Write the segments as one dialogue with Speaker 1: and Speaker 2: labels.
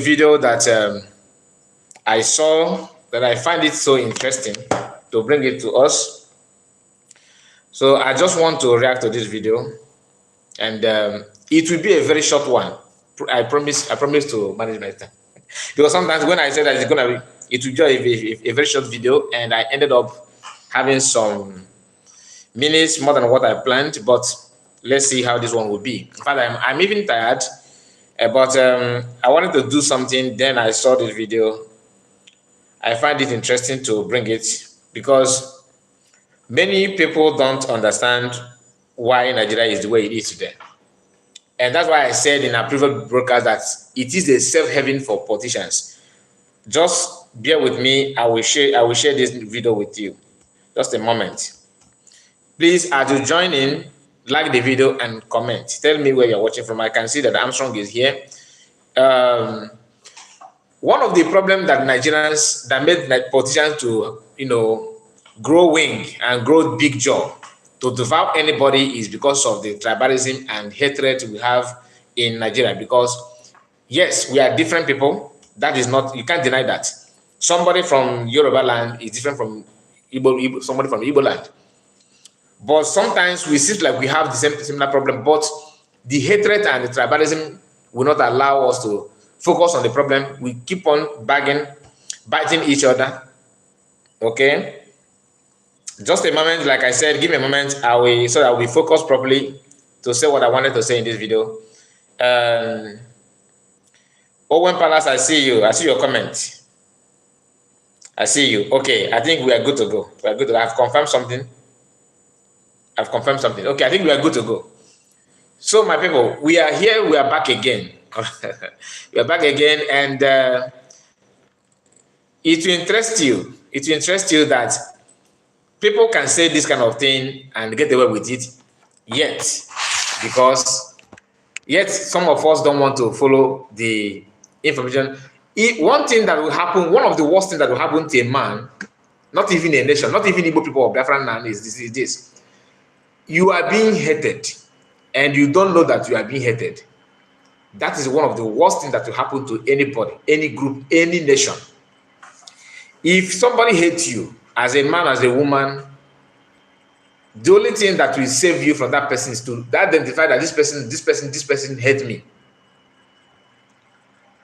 Speaker 1: video that I saw that I find it so interesting to bring it to us. So I just want to react to this video, and it will be a very short one. I promise to manage my time because sometimes when I say that it will be a very short video, and I ended up having some minutes more than what I planned. But let's see how this one will be. In fact, I'm even tired. But I wanted to do something. Then I saw this video. I find it interesting to bring it because many people don't understand why Nigeria is the way it is today. And that's why I said in our previous broadcast that it is a safe haven for politicians. Just bear with me. I will share this video with you. Just a moment. Please, as you join in, like the video and comment. Tell me where you're watching from. I can see that Armstrong is here. One of the problems that Nigerians that made politicians to grow wing and grow big jaw to devour anybody is because of the tribalism and hatred we have in Nigeria. Because yes, we are different people. That is not, you can't deny that. Somebody from Yoruba land is different from Igbo, somebody from Igbo land. But sometimes we seem like we have the similar problem, but the hatred and the tribalism will not allow us to focus on the problem. We keep on biting each other. Okay? Just a moment, like I said, give me a moment, so that we focus properly to say what I wanted to say in this video. Owen Palace, I see you. I see your comment. I see you. Okay, I think we are good to go. We are good to go. I've confirmed something. Okay, I think we are good to go. So, my people, we are here. We are back again. We are back again, and it will interest you. It will interest you that people can say this kind of thing and get away with it, yet some of us don't want to follow the information. One thing that will happen, one of the worst things that will happen to a man, not even a nation, not even Igbo people or Biafran land, is this. You are being hated, and you don't know that you are being hated. That is one of the worst things that will happen to anybody, any group, any nation. If somebody hates you, as a man, as a woman, the only thing that will save you from that person is to identify that this person hates me.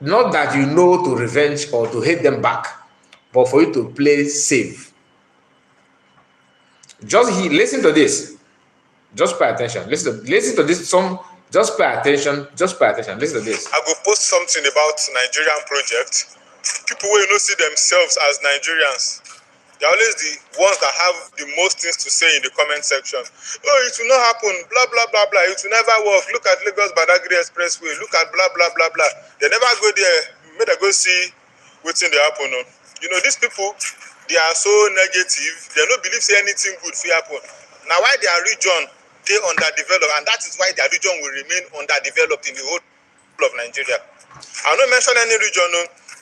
Speaker 1: Not that you know to revenge or to hate them back, but for you to play safe. Listen to this. Just pay attention. Listen to this. Just pay attention. Listen to this.
Speaker 2: I will post something about Nigerian project. People will not see themselves as Nigerians. They're always the ones that have the most things to say in the comment section. Oh, it will not happen. Blah blah blah blah. It will never work. Look at Lagos Badagry Expressway. Look at blah blah blah blah. They never go there. Maybe they go see what's in the happen. You know, these people, they are so negative. They don't believe say anything good will happen. Now, why their region they underdeveloped, and that is why their region will remain underdeveloped in the whole of Nigeria. I'll not mention any region,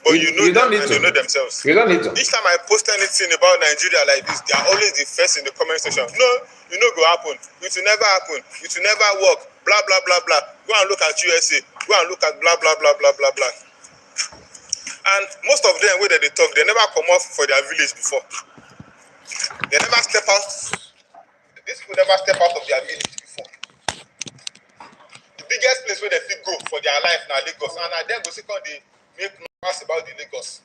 Speaker 2: but you know them and they know themselves.
Speaker 1: You don't need to.
Speaker 2: Each time I post anything about Nigeria like this, they are always the first in the comment section. No, you know go happen. It will never happen. It will never work. Blah blah blah blah. Go and look at USA. Go and look at blah blah blah blah blah blah. And most of them, where they talk, they never come off for their village before. They never step out. These people never step out of their village before. The biggest place where they fit go for their life now Lagos, and then go see they make noise about the Lagos.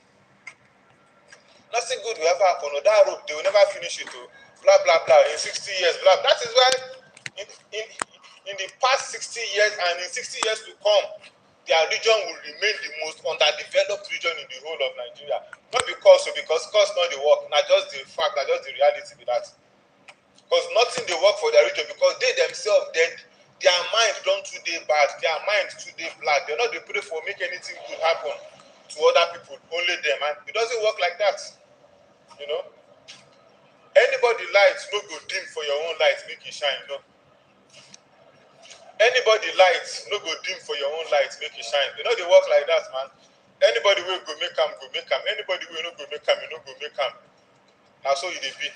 Speaker 2: Nothing good will ever happen. On that road, they will never finish it. Blah blah blah. In 60 years, blah. That is why in the past 60 years and in 60 years to come, their region will remain the most underdeveloped region in the whole of Nigeria. Not because cost not the work, not just the fact, not just the reality with that. Because nothing they work for their region, because they themselves, their mind don't too day bad, their mind too day black. They're not the people for make anything good happen to other people, only them. And it doesn't work like that. You know? Anybody lights, no go dim for your own light, make it shine. No. Anybody lights, no go dim for your own light, make it shine. You know they work like that, man. Anybody will go make them, go make them. Anybody will not go make them, you know go make them. That's how it be.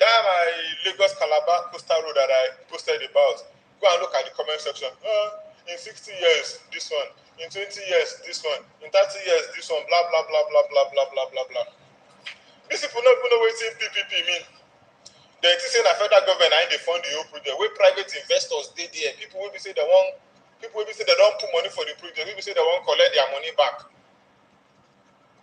Speaker 2: That my Lagos Calabar coastal road that I posted about. Go and look at the comment section. In 60 years, this one. In 20 years, this one. In 30 years, this one. Blah, blah, blah, blah, blah, blah, blah, blah, blah. These people don't even know what PPP mean. They say the federal government and they fund the whole project. Where private investors did there. People will be say they want. People will be say they don't put money for the project. People say they won't collect their money back.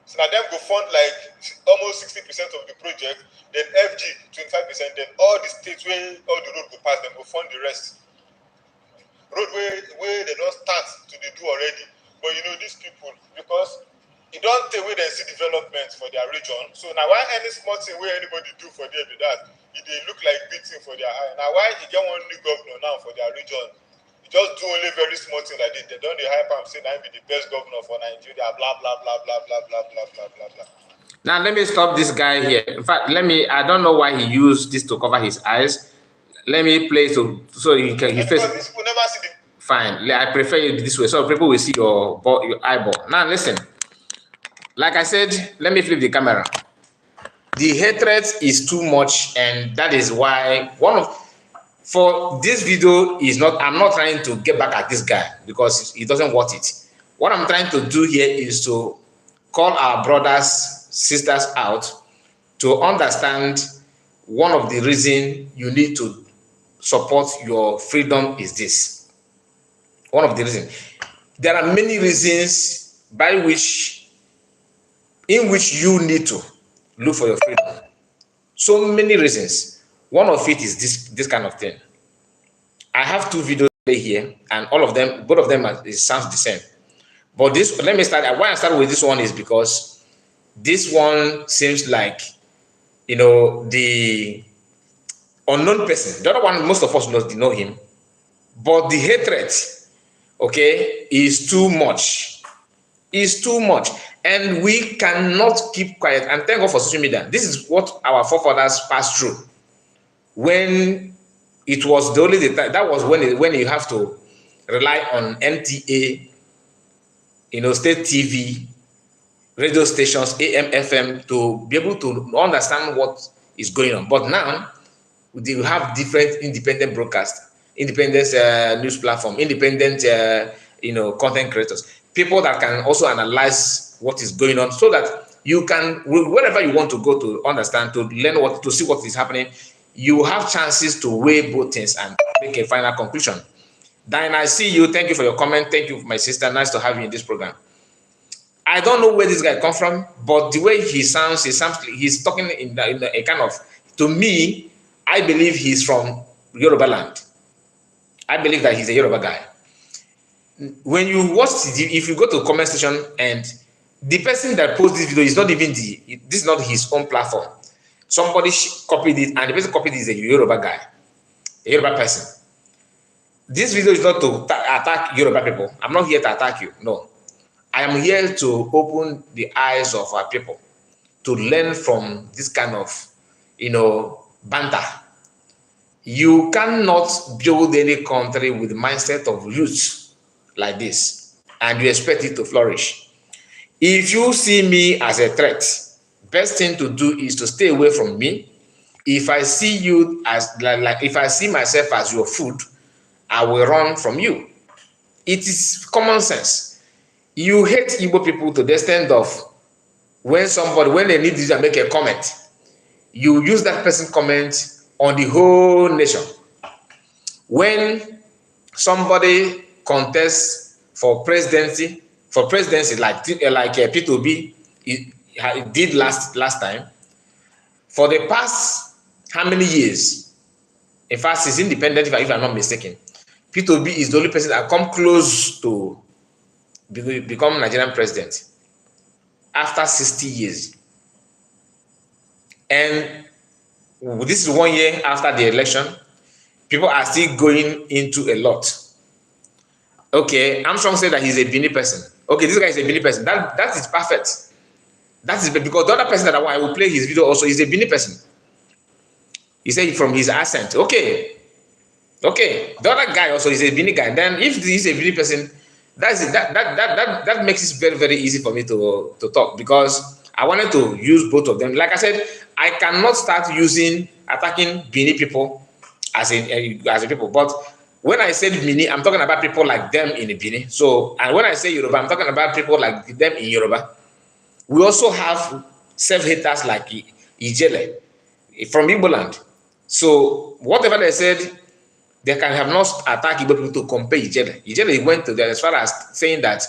Speaker 2: So now them go fund like almost 60% of the project. Then FG 25%. Then all the states where all the road go pass, them go fund the rest. Road where they don't start to do already. But you know these people, because it don't take where they see development for their region. So now why any small thing where anybody do for them with that, they look like big thing for their eye. Now why you get one new governor now for their region? You just do only very small thing like this. They don't hype am say that be the best governor for Nigeria, blah blah blah blah blah blah blah blah blah blah.
Speaker 1: Now let me stop this guy here. In fact, I don't know why he used this to cover his eyes. Let me play so he can face.
Speaker 2: These people never see the.
Speaker 1: Fine. I prefer it this way so people will see your eyeball. Now listen. Like I said, let me flip the camera. The hatred is too much, and that is why for this video is not. I'm not trying to get back at this guy because he doesn't want it. What I'm trying to do here is to call our brothers, sisters out to understand one of the reasons you need to support your freedom is this. One of the reasons. There are many reasons in which you need to look for your freedom. So many reasons. One of it is this kind of thing. I have two videos here, and both of them it sounds the same. But this, let me start. Why I start with this one is because this one seems like, you know, the unknown person. The other one, most of us know him, but the hatred, okay, is too much. Is too much, and we cannot keep quiet. And thank God for social media. This is what our forefathers passed through. When it was the only time, that was when you have to rely on NTA, you know, state TV, radio stations, AM, FM to be able to understand what is going on. But now we have different independent broadcasts, independent news platform, independent you know, content creators, people that can also analyze what is going on, so that you can, wherever you want to go to understand, to learn to see what is happening, you have chances to weigh both things and make a final conclusion. Dan, I see you. Thank you for your comment. Thank you, my sister. Nice to have you in this program. I don't know where this guy comes from, but the way he sounds, he's talking in a kind of, to me, I believe he's from Yoruba land. I believe that he's a Yoruba guy. When you watch, if you go to the comment section, and the person that posts this video is not even this is not his own platform. Somebody copied it, and the person copied it is a Yoruba guy, a Yoruba person. This video is not to attack Yoruba people. I'm not here to attack you. No. I am here to open the eyes of our people to learn from this kind of, you know, banter. You cannot build any country with the mindset of youth like this, and you expect it to flourish. If you see me as a threat, best thing to do is to stay away from me. If I see you as like if I see myself as your food, I will run from you. It is common sense. You hate Igbo people to the extent of when they need you to make a comment, you use that person's comment on the whole nation. When somebody contests for presidency like ph0b it did last time, for the past how many years, in fact, it's independent, if I'm not mistaken, ph0b is the only person that come close to become Nigerian president after 60 years. And this is 1 year after the election. People are still going into a lot. Okay, Armstrong said that he's a Bini person. Okay, this guy is a Bini person. That is perfect. That is because the other person that I will play his video also is a Bini person. He said from his accent. Okay. The other guy also is a Bini guy. Then if he's a Bini person, that makes it very, very easy for me to talk, because I wanted to use both of them. Like I said, I cannot start attacking Bini people as a people, but When I say Bini, I'm talking about people like them in Bini. So, and when I say Yoruba, I'm talking about people like them in Yoruba. We also have self-haters like Ijele from Igbo land. So, whatever they said, they can have not attacked Igbo people to compare Ijele. Ijele went to them as far as saying that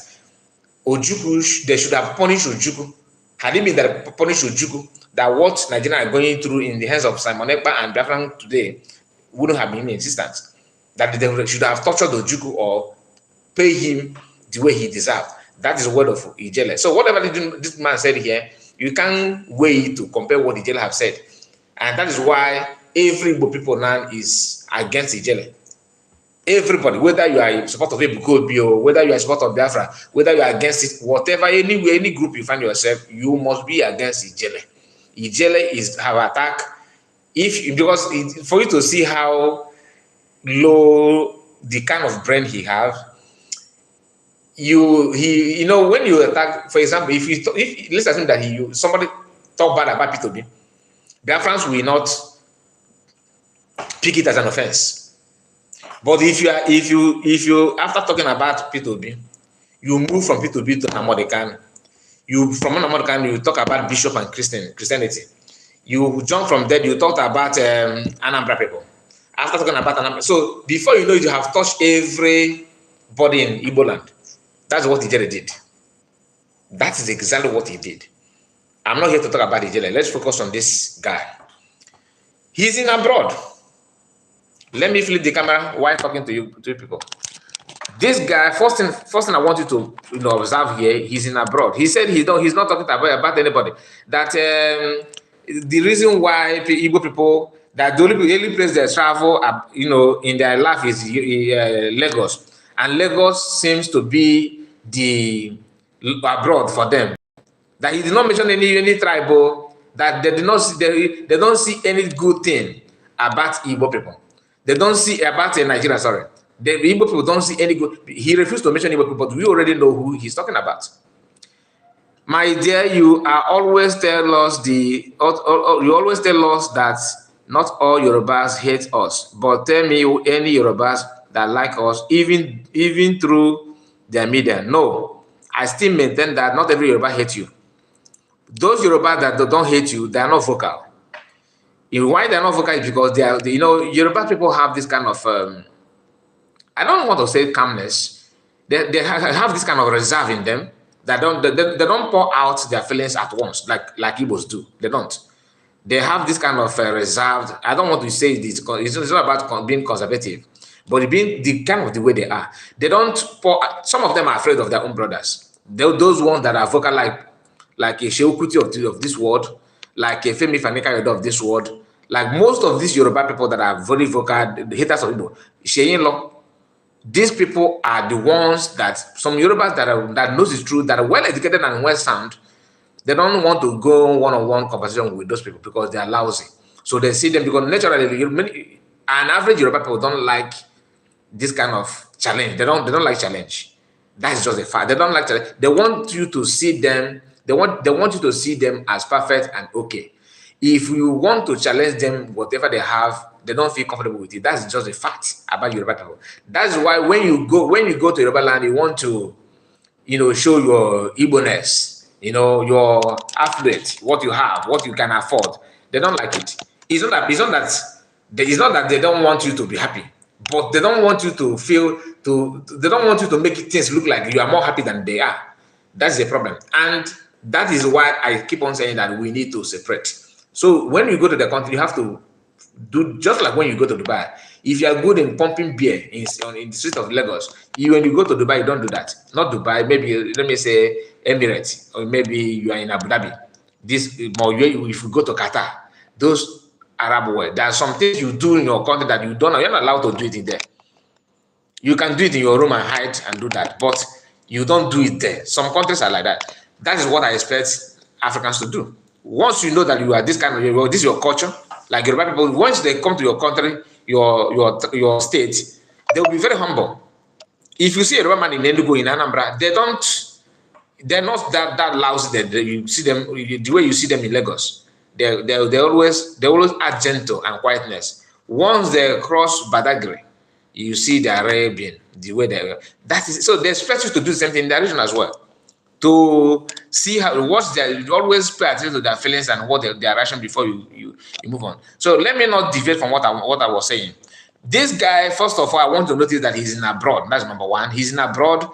Speaker 1: Ojukwu, they should have punished Ojukwu. Had it been that punished Ojukwu, that what Nigeria are going through in the hands of Simon Ekpa and Biafran today wouldn't have been in existence. That they should have tortured Ojukwu or pay him the way he deserved. That is the word of Ijele. So whatever this man said here, you can't wait to compare what Ijele have said. And that is why every Igbo people now is against Ijele. Everybody, whether you are in support of Ph0b or whether you are in support of Biafra, whether you are against it, whatever, anywhere, any group you find yourself, you must be against Ijele. Ijele is have attack. Because for you to see how low the kind of brain he have, you know, when you attack, for example, if let's assume that somebody talk bad about Ph0b, Biafrans will not pick it as an offense. But if you after talking about Ph0b, you move from Ph0b to Namodikan, from Namodikan you talk about Bishop and Christianity. You jump from there, you talked about Anambra people. After talking about Anambra, so before you know it, you have touched everybody in Igbo land. That's what Ijele did. That is exactly what he did. I'm not here to talk about Ijele. Let's focus on this guy. He's in abroad. Let me flip the camera while talking to you people. This guy, first thing I want you to observe here, he's in abroad. He said he's not talking about anybody. That the reason why Igbo people, that the only place they travel, in their life is Lagos, and Lagos seems to be the abroad for them. That he did not mention any tribal, that they don't see any good thing about Igbo people. They don't see about Nigeria, sorry. The Igbo people don't see any good. He refused to mention Igbo people, but we already know who he's talking about. My dear, you always tell us that not all Yorubas hate us, but tell me any Yorubas that like us, even through their media. No, I still maintain that not every Yoruba hates you. Those Yorubas that don't hate you, they are not vocal. Why they're not vocal is because Yoruba people have this kind of I don't want to say calmness. They have this kind of reserve in them that they don't pour out their feelings at once like Igbos do. They don't. They have this kind of reserved. I don't want to say this because it's not about being conservative, but being the kind of the way they are. They don't pour. Some of them are afraid of their own brothers. Those ones that are vocal like a Sheukuti of this world, like a Femi Fanika of this world, like most of these Yoruba people that are very vocal, the haters of Igbo, Sheyin-lo, these people are the ones that some Yorubas that knows the truth, that are well educated and well sound, they don't want to go one-on-one conversation with those people because they are lousy. So they see them because naturally, an average Yoruba people don't like this kind of challenge. They don't like challenge. That's just a fact. They don't like challenge. They want you to see them. They want you to see them as perfect and okay. If you want to challenge them, whatever they have, they don't feel comfortable with it. That's just a fact about Yoruba people. That's why when you go to Yoruba land, you want to, show your Igbo-ness, your affluent, what you have, what you can afford. They don't like it. It's not that they don't want you to be happy, but they don't want you to they don't want you to make things look like you are more happy than they are. That's the problem. And that is why I keep on saying that we need to separate. So when you go to the country, you have to do just like when you go to Dubai. If you are good in pumping beer in the street of Lagos, when you go to Dubai, you don't do that. Not Dubai, maybe let me say Emirates, or maybe you are in Abu Dhabi. If you go to Qatar, those Arab world, there are some things you do in your country that you're not allowed to do it in there. You can do it in your room and hide and do that, but you don't do it there. Some countries are like that. That is what I expect Africans to do. Once you know that you are this kind of, this is your culture, like Yoruba people, once they come to your country, your state, they will be very humble. If you see a Yoruba man in Enugu, in Anambra, they're not that lousy that you see them the way you see them in Lagos. They always act gentle and quietness. Once they cross Badagry, You see the Arabian, the way they that is so they expect you to do the same thing in the region as well. To see how what's their you always pay attention to their feelings and what their reaction before you move on. So let me not deviate from what I was saying. This guy, first of all, I want to notice that he's in abroad. That's number one. He's in abroad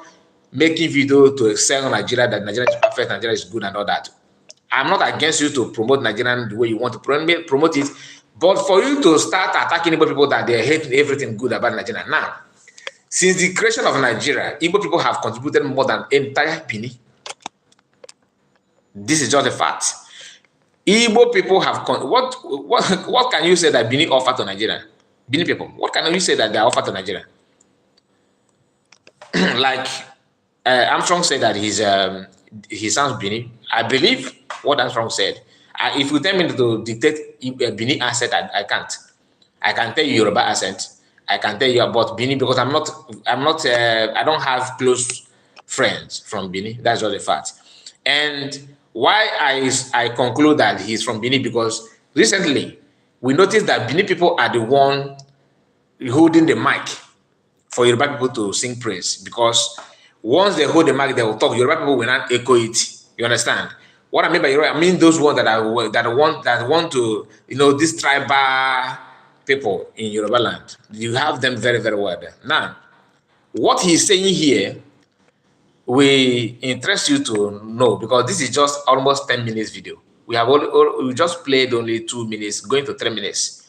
Speaker 1: making video to excel Nigeria, that Nigeria is perfect, Nigeria is good and all that. I'm not against you to promote Nigerian the way you want to promote it, but for you to start attacking Igbo people that they hate everything good about Nigeria. Now, since the creation of Nigeria, Igbo people have contributed more than entire Benin. This is just a fact. Igbo people have what can you say that Benin offer to Nigeria? Benin people, what can you say that they offer to Nigeria? Like Armstrong said that he sounds Benin. I believe what Armstrong said. If you tell me to dictate Benin accent, I can't. I can tell you Yoruba accent. I can tell you about Benin because I don't have close friends from Benin. That's just a fact. And why I conclude that he's from Benin, because recently we noticed that Benin people are the one holding the mic for Yoruba people to sing praise, because once they hold the mic, they will talk. Yoruba people will not echo it. You understand? What I mean by Yoruba, I mean those ones that want to, these tribal people in Yoruba land. You have them very, very well there. Now, what he's saying here, we interest you to know, because this is just almost 10 minutes video. We just played only 2 minutes, going to 3 minutes.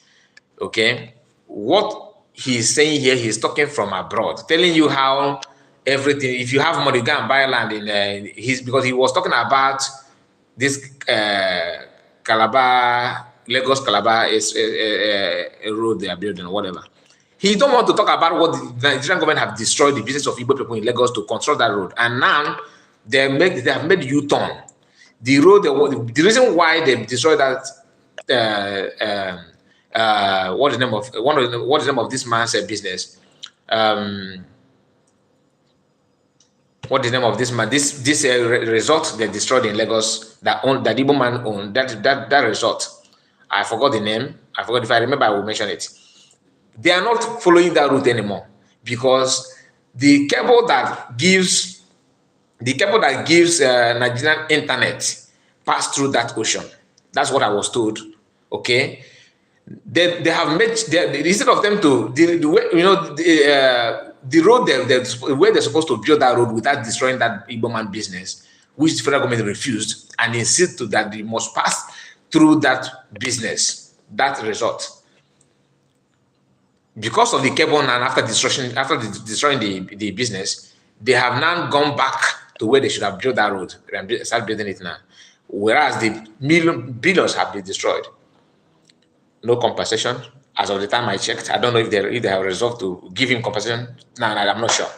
Speaker 1: Okay, what he's saying here, he's talking from abroad, telling you how everything. If you have money, go and buy land in because he was talking about this Lagos Calabar is a road they are building or whatever. He don't want to talk about what the Nigerian government have destroyed the business of Igbo people in Lagos to construct that road, and now they have made U-turn. The road, the reason why they destroyed that, what is the name of this man's business? What is the name of this man? This resort they destroyed in Lagos that Igbo man owned, that resort. I forgot the name. I forgot. If I remember, I will mention it. They are not following that route anymore, because the cable that gives Nigerian internet passed through that ocean. That's what I was told. Okay, they have made instead of them to the way, the road where they're supposed to build that road without destroying that Igbo man business, which the federal government refused and insisted that they must pass through that business, that resort. Because of the cable, and after destroying the business, they have now gone back to where they should have built that road and start building it now. Whereas the billions have been destroyed. No compensation. As of the time I checked, I don't know if they have resolved to give him compensation. No, I'm not sure.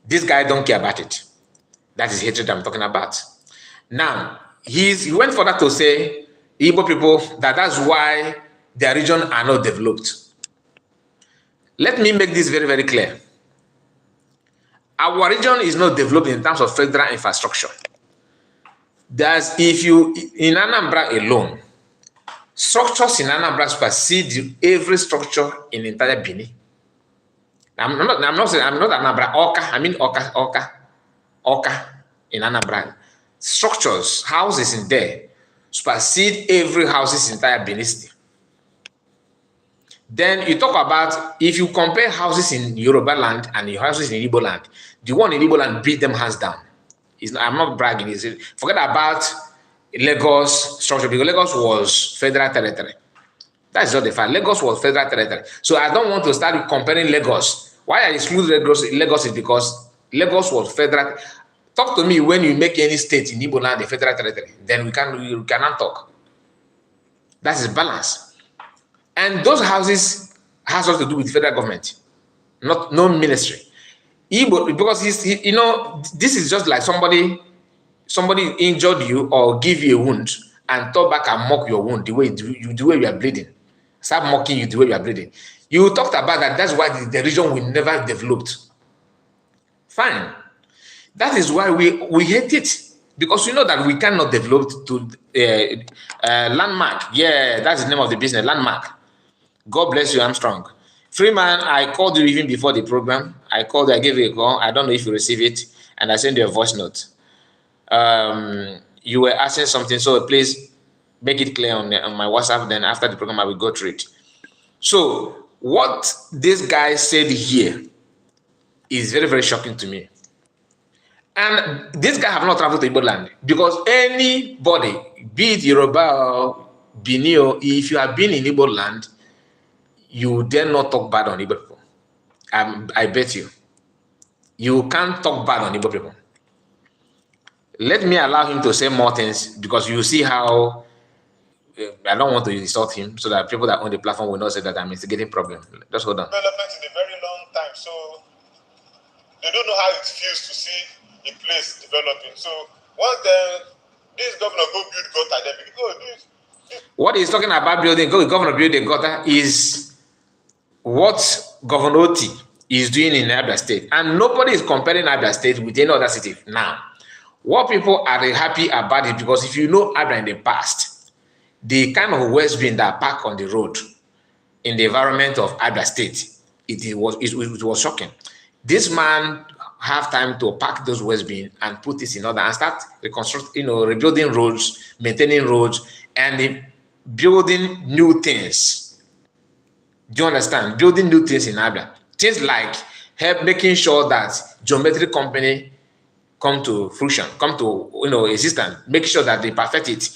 Speaker 1: This guy don't care about it. That is hatred I'm talking about. Now, he went further to say, Igbo people, that's why their region are not developed. Let me make this very, very clear. Our region is not developed in terms of federal infrastructure. If you, in Anambra alone, structures in Anambra supersede every structure in entire Benin. I'm not Anambra, Oka. I mean Oka in Anambra. Structures, houses in there supersede every houses in entire Benin State. Then you talk about, if you compare houses in Yoruba land and the houses in Igbo land, the one in Igbo land beat them hands down. I'm not bragging. Forget about Lagos structure, because Lagos was federal territory. That's not the fact. Lagos was federal territory. So I don't want to start comparing Lagos. Why I exclude Lagos is because Lagos was federal. Talk to me when you make any state in Igbo land a federal territory. Then we cannot talk. That is balance. And those houses has also to do with federal government, no ministry. Igbo, because this is just like somebody injured you or give you a wound and talk back and mock your wound the way you are bleeding. Start mocking you the way you are bleeding. You talked about that. That's why the region will never developed. Fine. That is why we hate it, because you know that we cannot develop to landmark. Yeah, that's the name of the business, landmark. God bless you, Armstrong. Freeman, I called you even before the program. I called you, I gave you a call. I don't know if you receive it, and I sent you a voice note. You were asking something, so please make it clear on my WhatsApp. Then after the program, I will go through it. So what this guy said here is very, very shocking to me. And this guy have not traveled to Igbo land, because anybody, be it Yoruba or Binio, if you have been in Igbo land, you dare not talk bad on Igbo people. I bet you. You can't talk bad on Igbo people. Let me allow him to say more things, because you see how I don't want to insult him, so that people that own the platform will not say that I'm instigating problem. Just hold on.
Speaker 2: Development in a very long time, so they don't know how it feels to see a place developing. So once this governor go build gutter, they go
Speaker 1: what he's talking about building, governor building gutter, is what Governor Oti is doing in Abia State, and nobody is comparing Abia State with any other city now. What people are happy about it, because if you know Abia in the past, the kind of waste bin that park on the road in the environment of Abia State, it was shocking. This man have time to pack those waste bin and put this in order and start rebuilding roads, maintaining roads, and building new things. Do you understand? Building new things in Abia. Things like making sure that geometry company come to fruition, come to existence, make sure that they perfect it.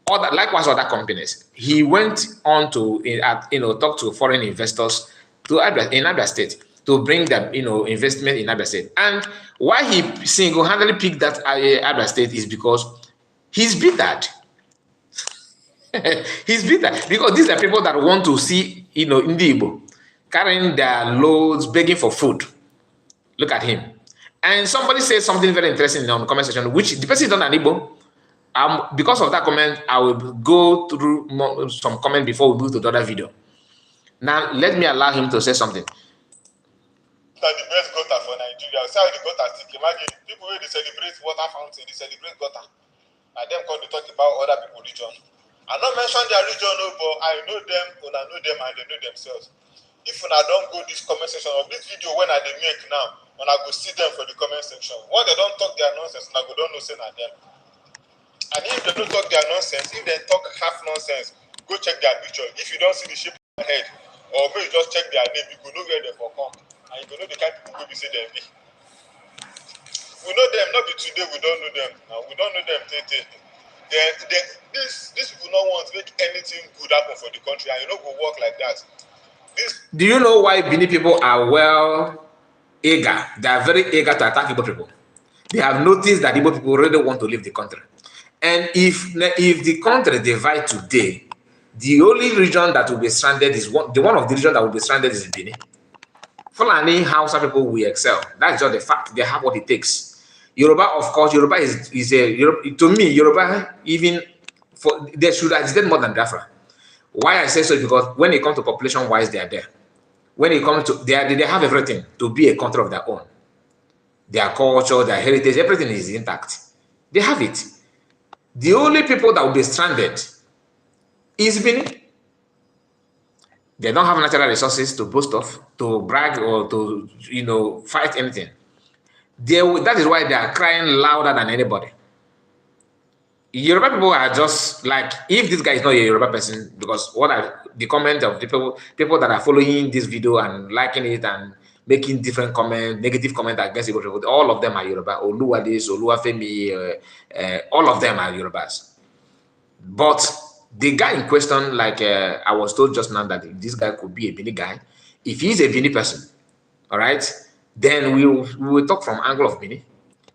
Speaker 1: Likewise, other companies. He went on to talk to foreign investors in Abia State to bring them investment in Abia State. And why he single-handedly picked that Abia State is because he's bitter. He's bitter because these are people that want to see Ndi Igbo carrying their loads, begging for food. Look at him. And somebody said something very interesting on the comment section, which the person is not an Igbo. Because of that comment, I will go through some comment before we move to the other video. Now, let me allow him to say something.
Speaker 2: That the best gutter for Nigeria. See how the gutter stick. Imagine people where they celebrate water fountain, they celebrate gutter. And them come to talk about other people's region. I not mention their region, no, but I know them, when I know them, and they know themselves. If I don't go this comment section of this video when I they make now, when I go see them for the comment section, when they don't talk their nonsense, I go don't know say na them. And if they don't talk their nonsense, if they talk half nonsense, go check their picture. If you don't see the shape of their head, or maybe just check their name, you go know where they for come. And you go know the kind of people we say they be. We know them, not be today, we don't know them. Now we don't know them. These people don't want to make anything good happen for the country, and you know go work like that.
Speaker 1: Do you know why Bini people are eager? They are very eager to attack Igbo people. They have noticed that Igbo people really want to leave the country. And if the country divide today, the only region that will be stranded is one of the regions that will be stranded is Bini. Fulani Hausa people will excel. That's just the fact. They have what it takes. Yoruba, of course, Yoruba is to me, Yoruba, even they should exist more than Biafra. Why I say so is because when it comes to population wise, they are there. When it comes to they have everything to be a country of their own. Their culture, their heritage, everything is intact. They have it. The only people that will be stranded is Benin. They don't have natural resources to boast of, to brag, or to fight anything. That is why they are crying louder than anybody. Yoruba people are just like, if this guy is not a Yoruba person, because the comment of the people that are following this video and liking it and making different comments, negative comments against Igbo people, all of them are Yoruba. Oluwadis, Oluwafemi, all of them are Yorubas. But the guy in question, like I was told just now that this guy could be a Bini guy. If he's a Bini person, all right, then we will talk from angle of Bini.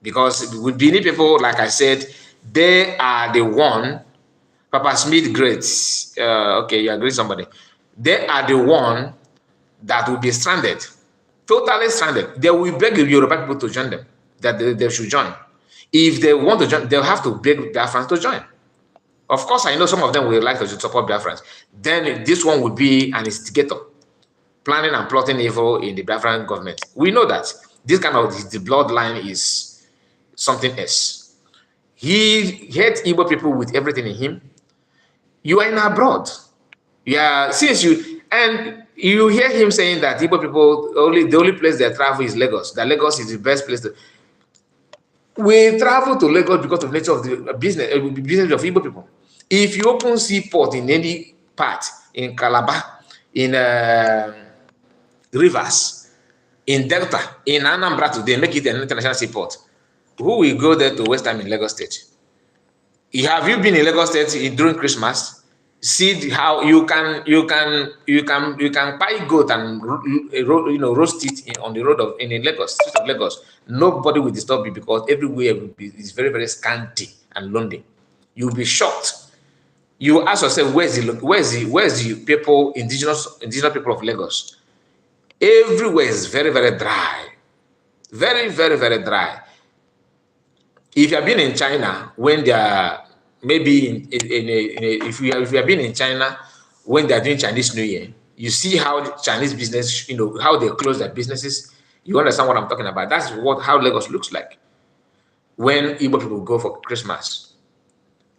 Speaker 1: Because with Bini people, like I said, they are the one, Papa Smith grades, okay, you agree somebody. They are the one that will be stranded, totally stranded. They will beg Yoruba people to join them, that they should join. If they want to join, they'll have to beg Biafrans to join. Of course, I know some of them will like to support Biafrans. Then this one would be an instigator, planning and plotting evil in the Biafran government. We know that this kind of the bloodline is something else. He hates Igbo people with everything in him. You are in abroad. Yeah, since you, and You hear him saying that Igbo people the only place they travel is Lagos. That Lagos is the best place to. We travel to Lagos because of the nature of the business of Igbo people. If you open seaport in any part, in Calabar, in Rivers, in Delta, in Anambra today, make it an international seaport. Who will go there to waste time in Lagos State? Have you been in Lagos State during Christmas? See how you can buy goat and roast it on the road in Lagos, street of Lagos. Nobody will disturb you because everywhere is very, very scanty and lonely. You'll be shocked. You ask yourself, where's the people, indigenous people of Lagos? Everywhere is very, very dry. Very, very, very dry. If you have been in China when they are maybe if you have been in China when they are doing Chinese New Year, you see how Chinese business, how they close their businesses. You understand what I'm talking about? That's how Lagos looks like when Igbo people go for Christmas.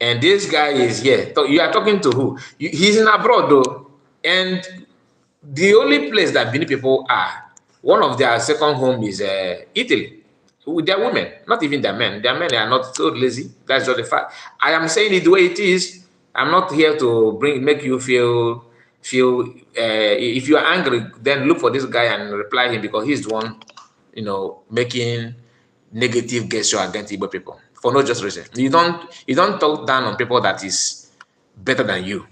Speaker 1: And this guy is here. You are talking to who? He's in abroad though, and the only place that Benin people are, one of their second home is Italy. With their women, not even their men. Their men are not so lazy. That's just the fact. I am saying it the way it is. I'm not here to make you feel. If you are angry, then look for this guy and reply him because he's the one, making negative gesture against Igbo people for no just reason. You don't talk down on people that is better than you.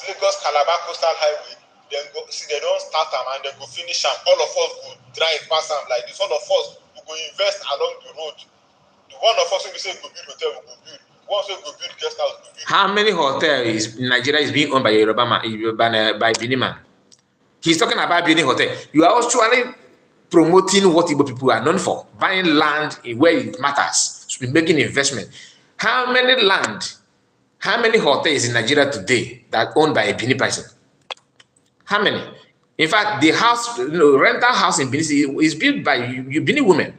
Speaker 2: Lagos Calabar Coastal Highway. Then go see they don't start them and they go finish them. All of us go drive past them like this. All of us will go invest along the road. The one of us will say go build hotel, we go build. One say go build guest house, go build.
Speaker 1: How many hotels in Nigeria is being owned by Yoruba man, by Benin man? He's talking about building hotel. You are actually promoting what Igbo people are known for, buying land where it matters, making investment. How many hotels in Nigeria today that owned by a Benin person? How many? In fact, the house, rental house in Benin is built by Benin women.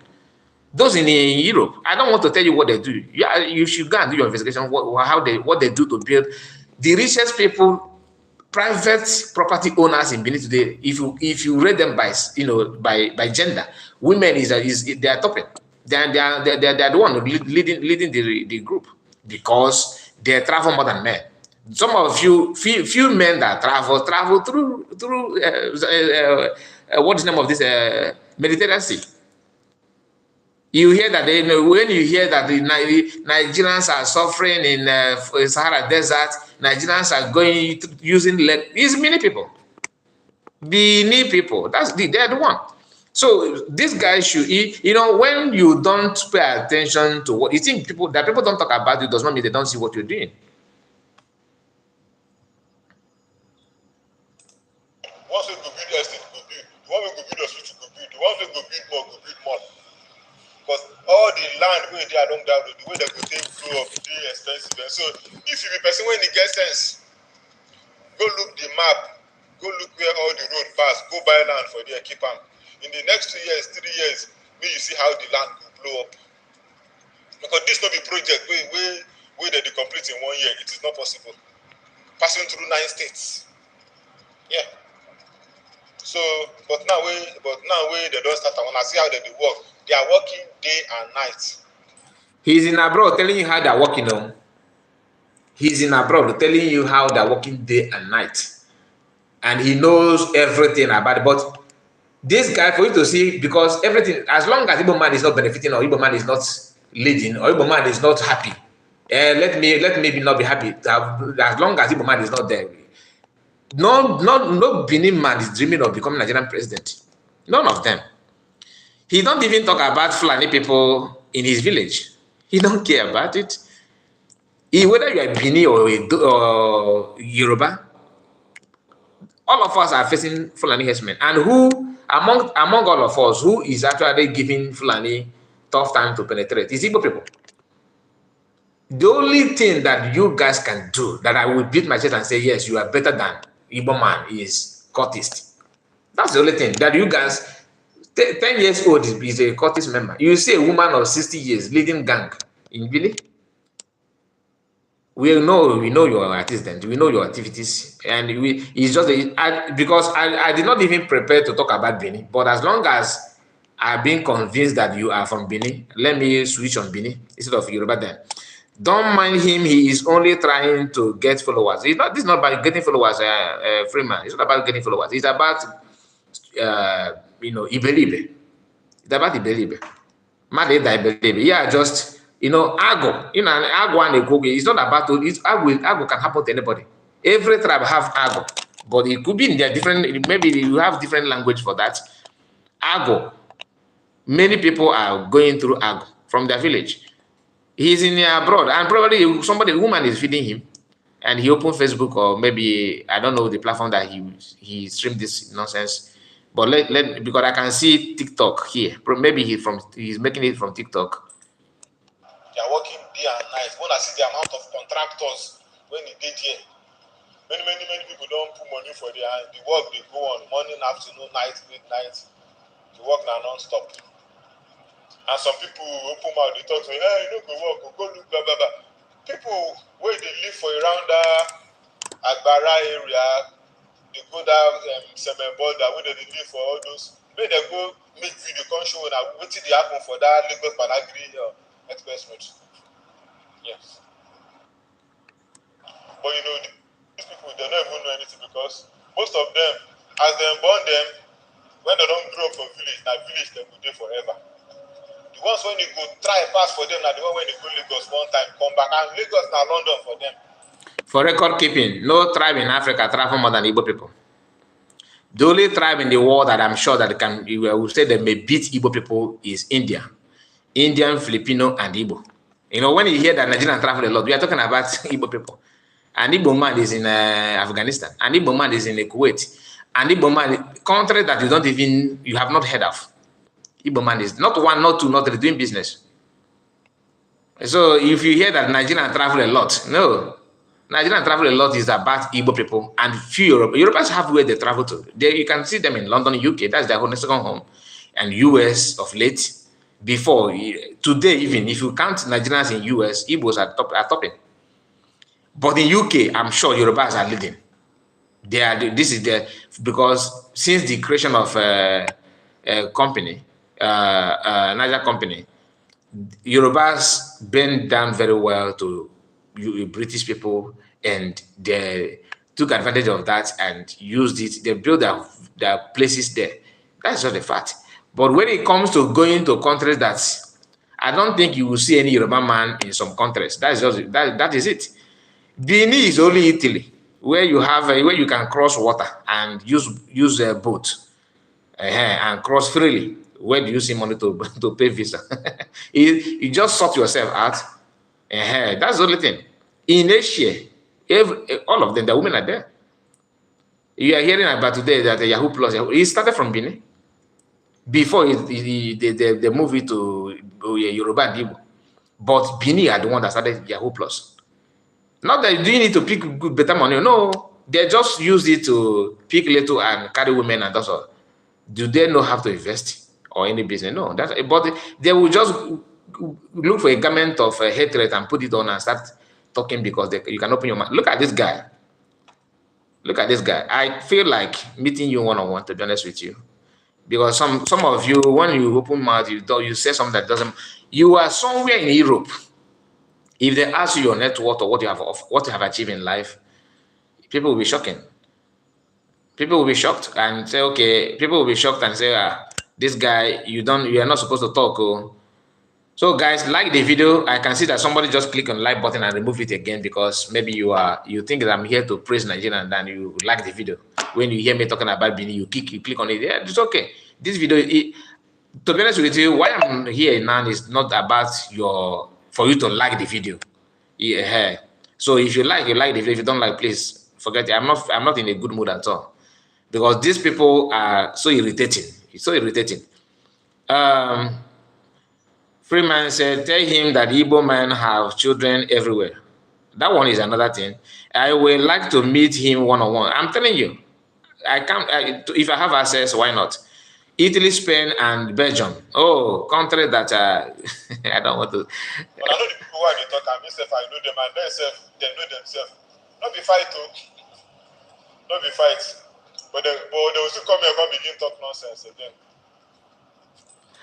Speaker 1: Those in Europe, I don't want to tell you what they do. Yeah, you should go and do your investigation. What they do to build. The richest people, private property owners in Benin today. If you rate them by by gender, women they are topping. They are the one leading the group because they travel more than men. Some of few men that travel through what is the name of this Mediterranean Sea. You hear that when you hear that the Nigerians are suffering in Sahara Desert, Nigerians are going using it's many people. Benin people. They're the one. So this guy should, when you don't pay attention to what you think people don't talk about you does not mean they don't see what you're doing.
Speaker 2: Once we go build estate, go build. The one we go build hospital, go build. The one we go build more, go build more. Because all the land where they are along that road, the way they go take grow up, they expensive. And so if you be person when you get sense, go look the map, go look where all the road pass, go buy land for there, keep them. In the next 2 years, 3 years, may you see how the land will blow up. Because this not be project where they complete in 1 year. It is not possible. Passing through 9 states. Yeah. So, but now they don't start. When I see how they work, they are working day and night.
Speaker 1: He's in abroad telling you how they're working on. He's in abroad telling you how they're working day and night. And he knows everything about it. But this guy, for you to see, because everything, as long as Igbo man is not benefiting or Igbo man is not leading or Igbo man is not happy, let me not be happy. As long as Igbo man is not there, no Benin man is dreaming of becoming Nigerian president. None of them. He don't even talk about Fulani people in his village. He don't care about it. Whether you are Benin or Yoruba, all of us are facing Fulani herdsmen. And who, among all of us, who is actually giving Fulani tough time to penetrate is Igbo people. The only thing that you guys can do, that I will beat my chest and say, yes, you are better than Igbo man, is cultist. That's the only thing that you guys, 10 years old is a cultist member. You see a woman of 60 years leading gang in village. we know your antecedent, we know your activities, and it's just because I did not even prepare to talk about Benin, but as long as I've been convinced that you are from Benin, let me switch on Benin instead of Yoruba then. Don't mind him, he is only trying to get followers. This is not about getting followers, Freeman. It's not about getting followers. It's about Iberibe. It's about Iberibe. Madeda Iberibe. Yeah, just Ago, Ago and Ekoge, it's not about Ago can happen to anybody. Every tribe have Ago, but it could be in their different, maybe you have different language for that. Ago, many people are going through Ago from their village. He's in abroad, and probably a woman is feeding him, and he opened Facebook, or maybe, I don't know the platform that he streamed this nonsense. But because I can see TikTok here. Maybe he's making it from TikTok.
Speaker 2: They are working day and night. When I see the amount of contractors when they did here, many people don't put money for the work. They go on morning, afternoon, night, midnight. The work now non-stop. And some people open mouth, they talk to me, hey, you know, go work, go look, blah, blah, blah. People where they live for around Agbara area, they go down Semen border, where they live for all those. Maybe they go make video, come show what did they happen for that Lagos Badagry express route. Yes. But these people, they don't even know anything, because most of them, as they born them, when they don't grow up for village, that village they will do forever. The ones when you go try pass for them, now the one when you go Lagos one time, come back, and Lagos now London for them.
Speaker 1: For record keeping, no tribe in Africa travel more than Igbo people. The only tribe in the world that I'm sure that will say they may beat Igbo people is India. Indian, Filipino, and Igbo. When you hear that Nigerian travel a lot, we are talking about Igbo people. And Igbo man is in Afghanistan. And Igbo man is in Kuwait. And Igbo man, country that you have not heard of. Igbo man is not one, not two, not three, doing business. So if you hear that Nigerian travel a lot, no. Nigerian travel a lot is about Igbo people and few Europeans have where they travel to. You can see them in London, UK. That's their second home. And US of late. Before, today even, if you count Nigerians in US, Igbos are topping. But in UK, I'm sure Yorubas are leading. Because since the creation of company, Niger company, Yorubas bent down very well to British people, and they took advantage of that and used it. They built their places there. That's just a fact. But when it comes to going to countries that I don't think you will see any Yoruba man in some countries. That is it. Benin is only Italy, where you have where you can cross water and use a boat and cross freely. Where do you see money to pay visa? You just sort yourself out. That's the only thing. In Asia, all of them, the women are there. You are hearing about today that the Yahoo Plus, it started from Benin. Before they move it to Yoruba and Igbo. But Benin are the one that started Yahoo Plus. Not that you need to pick better money. No, they just use it to pick little and carry women, and that's all. Do they know how to invest or any business? No. But they will just look for a garment of hatred and put it on and start talking because you can open your mouth. Look at this guy. Look at this guy. I feel like meeting you one-on-one, to be honest with you. Because some of you, when you open mouth, you say something that doesn't. You are somewhere in Europe. If they ask you your net worth or what you have achieved in life, people will be shocking. People will be shocked and say, okay. People will be shocked and say, this guy, you are not supposed to talk. Oh. So guys, like the video. I can see that somebody just click on the like button and remove it again because maybe you think that I'm here to praise Nigeria and then you like the video. When you hear me talking about Benin, you click on it. Yeah, it's okay. This video, to be honest with you, why I'm here now is not about for you to like the video. Yeah. So if you like the video. If you don't like, please forget it. I'm not in a good mood at all because these people are so irritating. It's so irritating. Freeman said, tell him that Igbo men have children everywhere. That one is another thing. I would like to meet him one-on-one. I'm telling you, I can't. If I have access, why not? Italy, Spain, and Belgium. Oh, country that I don't want to.
Speaker 2: But I know the people who are talk, I myself, I know them, and they know themselves. Not be fight, too. Not be fight. But they will still come here and begin talk nonsense again.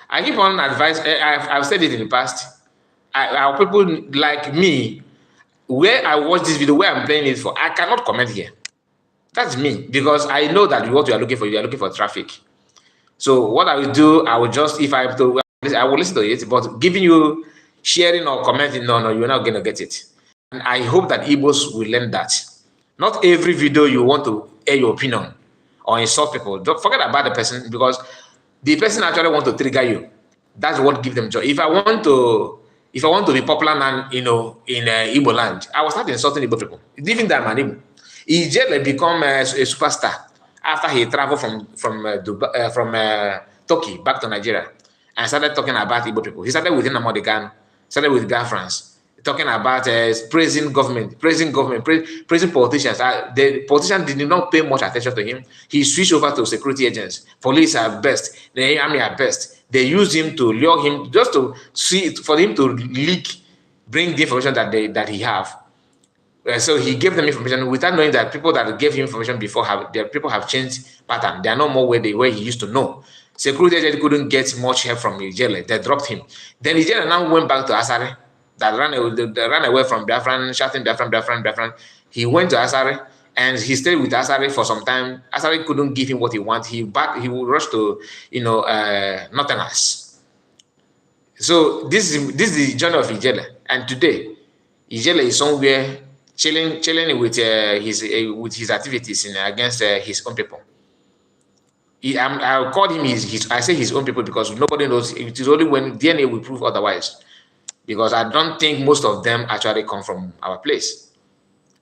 Speaker 1: I keep on advice. I've said it in the past. Our people like me, where I watch this video, where I'm playing it for, I cannot comment here. That's me, because I know that what you are looking for traffic. So what I will do, I will just, if I have to, I will listen to it, but giving you sharing or commenting, no, you're not going to get it. And I hope that Igbos will learn that. Not every video you want to air your opinion or insult people. Don't forget about the person, because the person actually want to trigger you. That's what gives them joy. If I want to be popular now, in Igbo land, I will start insulting Igbo people. Even that man, Igbo. He just become a superstar after he traveled from Turkey back to Nigeria and started talking about Igbo people. He started with Nnamdi, started with Biafrans, talking about praising government, praising politicians. The politicians did not pay much attention to him. He switched over to security agents. Police are best. The army are best. They used him to lure him, just to see, for him to bring the information that he have. So he gave them information without knowing that people that gave him information before people have changed pattern. They are no more where he used to know. Security agent couldn't get much help from Nigeria. They dropped him. Then Nigeria now went back to Asare. That ran away from Biafran, shouting Biafran. He went to Asare and he stayed with Asare for some time. Asare couldn't give him what he wanted. He would rush to Northerners. So this is the journey of Ijele. And today, Ijele is somewhere chilling with his activities against his own people. I call him I say his own people because nobody knows. It is only when DNA will prove otherwise. Because I don't think most of them actually come from our place.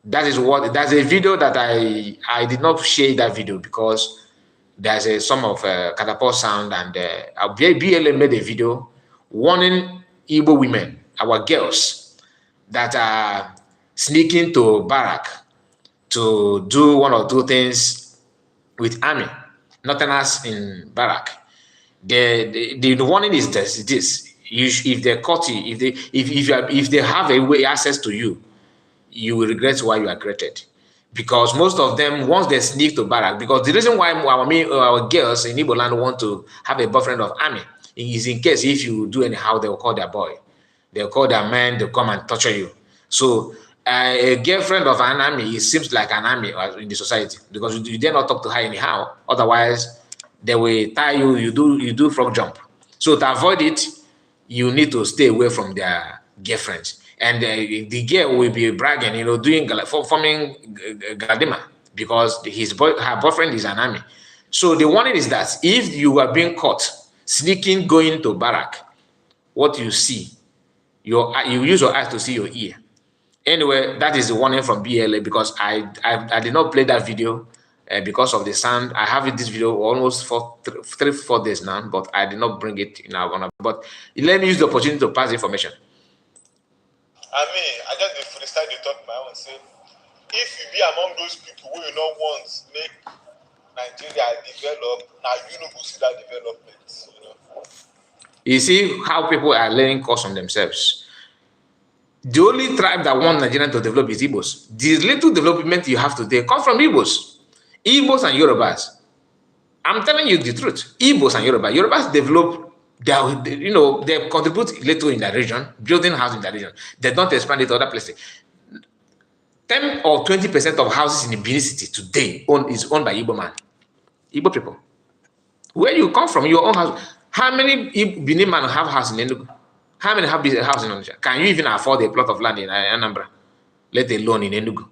Speaker 1: That's a video that I did not share that video because there's some of catapult sound, and BLA made a video warning Igbo women, our girls, that are sneaking to barrack to do one or two things with army, Northerners in barrack. The warning is this. If they caught you, if they have access to you, you will regret why you are created. Because most of them, once they sneak to barrack, because the reason why our girls in Igbo land want to have a boyfriend of army is in case if you do anyhow, they will call their boy, they'll call their man, they'll come and torture you. So a girlfriend of an army, it seems like an army in the society, because you dare not talk to her anyhow. Otherwise, they will tie you. You do frog jump. So to avoid it, you need to stay away from their girlfriends. And the girl will be bragging, doing forming Galadima, because her boyfriend is an army. So the warning is that if you are being caught sneaking, going to barrack, what you see, you use your eyes to see your ear. Anyway, that is the warning from BLA, because I did not play that video because of the sound. I have this video almost for 3-4 days now, but I did not bring it in our. But let me use the opportunity to pass the information.
Speaker 2: I just freestyle the talk my own. Say, if you be among those people who you not want make Nigeria develop, now you know go see that development.
Speaker 1: You see how people are laying course on themselves. The only tribe that want Nigeria to develop is Igbos. The little development you have today comes from Igbos. Igbos and Yorubas. I'm telling you the truth. Igbos and Yorubas develop. They contribute little in the region, building houses in the region. They don't expand it to other places. 10 or 20% of houses in the Benin city today is owned by Igbo people. Where you come from, your own house. How many Benin men have house in Enugu? How many have a house in Onitsha? Can you even afford a plot of land in Anambra, let alone in Enugu?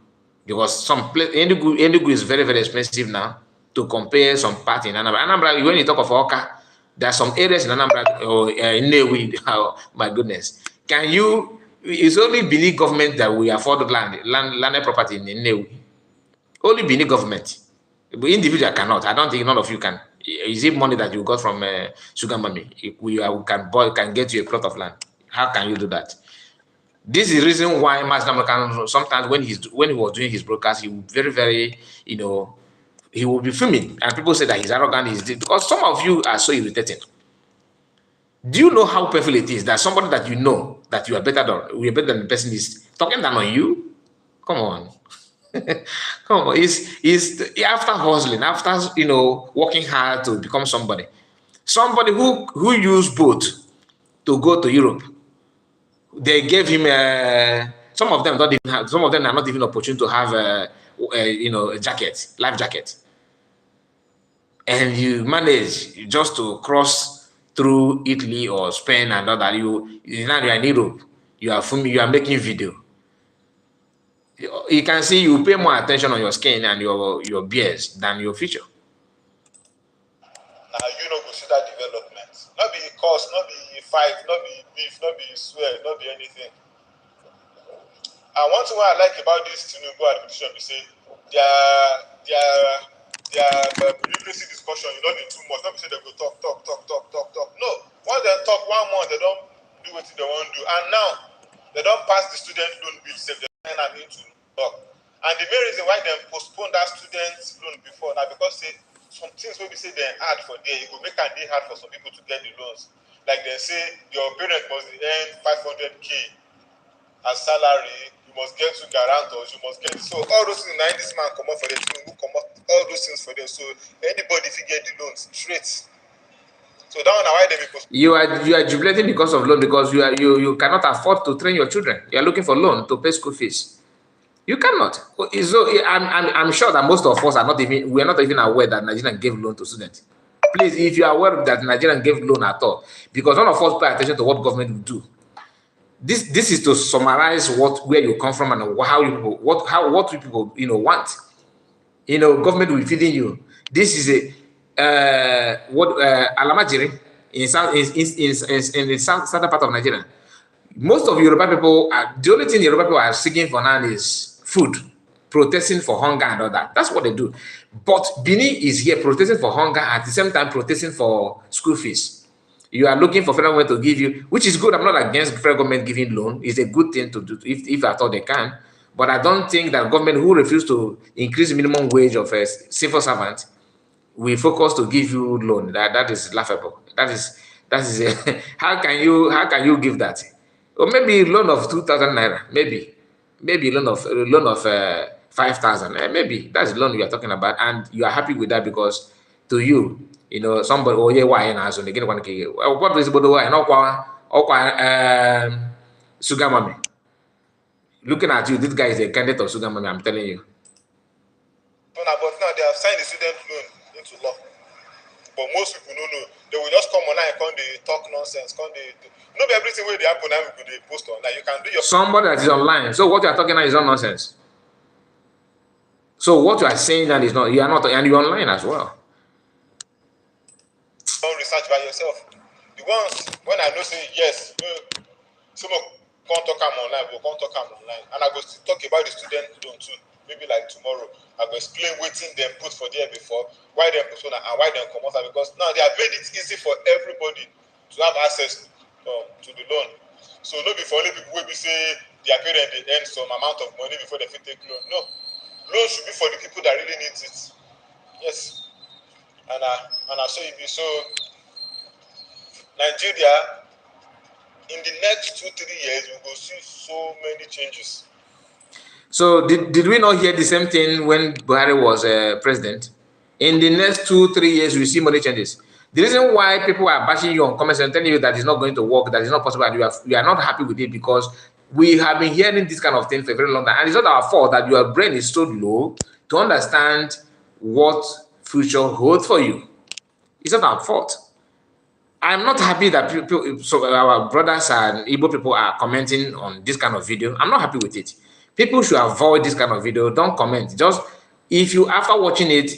Speaker 1: Because Enugu is very, very expensive now to compare some part in Anambra. Anambra, when you talk of Oka, there are some areas in Anambra or in Nnewi. Oh, my goodness. It's only Benin government that we afford landed property in Nnewi. Only Benin government. But individual cannot. I don't think none of you can. Is it money that you got from Sugar Mummy? Can get you a plot of land. How can you do that? This is the reason why sometimes when he was doing his broadcast, he was very, very, he will be filming, and people say that he's arrogant. Because some of you are so irritating. Do you know how painful it is that somebody that you know that you are better than the person is talking down on you? Come on. Come on. Is after hustling, after working hard to become somebody. Somebody who used boat to go to Europe. They gave him some of them don't even have, some of them are not even opportunity to have a jacket, life jacket. And you manage just to cross through Italy or Spain and all that. Now you are in Europe. You are making video. You can see you pay more attention on your skin and your beards than your future.
Speaker 2: Now you know go see that development. Not be cost, not be fight, not be beef, not be swear, not be anything. And one thing I like about this Tinubu administration is say their bureaucracy discussion, you don't need too much. Not be say they go talk. No. Once they talk 1 month, they don't do what they want to do. And now they don't pass the student loan bill, so they don't need to talk. And the main reason why they postpone that student loan before now because say some things will be say they hard for there, it will make it hard for some people to get the loans. Like they say your parent must earn 500k as salary, you must get to guarantors, you must get so all those things. Now this man come up for the team, who come up all those things for them. So anybody if you get the loans straight. So that one why they because
Speaker 1: you are jubilating because of loan, because you cannot afford to train your children. You are looking for loan to pay school fees. You cannot. So I'm sure that most of us are not even aware that Nigerian gave loan to students. Please, if you are aware that Nigerian gave loan at all, because none of us pay attention to what government will do. This is to summarize where you come from and what people want. Government will be feeding you. This is Alamajiri in the southern part of Nigeria. Most of Yoruba people the only thing Yoruba people are seeking for now is food, protesting for hunger and all that. That's what they do. But Benin is here protesting for hunger at the same time protesting for school fees. You are looking for federal government to give you, which is good. I'm not against federal government giving loan. It's a good thing to do if at all they can. But I don't think that government who refuse to increase the minimum wage of a civil servant will focus to give you loan. That is laughable. That is how can you give that? Or maybe loan of 2,000 naira, maybe loan of 5,000, maybe that's the loan you are talking about, and you are happy with that because to you, somebody why na so again one k. What is bodo why no kwa sugar mommy. Looking at you, this guy is a candidate of sugar mommy. I'm telling you.
Speaker 2: But now they have signed the student loan into law. But most people don't know. They will just come online and they talk nonsense. Not everything where they happen now we could post on. Now you can do your
Speaker 1: somebody that is online. So what you are talking now is not nonsense. So what you are saying that is not, you are not, and you're online as well.
Speaker 2: Don't research by yourself. The ones when I know say yes, someone can't talk online, we'll talk online. And I go to talk about the student loan too. Maybe like tomorrow, I will explain what them put for there before, why them put on and why them come out, because now they have made it easy for everybody to have access to the loan. So not before only people will be say their parents they earn some amount of money before they fit take loan. No, loan should be for the people that really need it. Yes, and I say it be so. Nigeria, in the next 2-3 years, we will see so many changes.
Speaker 1: So did we not hear the same thing when Buhari was president? In the next 2-3 years, we see many changes. The reason why people are bashing you on comments and telling you that it's not going to work, that it's not possible, and you are not happy with it because we have been hearing this kind of thing for a very long time. And it's not our fault that your brain is so low to understand what future holds for you. It's not our fault. I'm not happy that our brothers and Igbo people are commenting on this kind of video. I'm not happy with it. People should avoid this kind of video. Don't comment. Just if you, after watching it,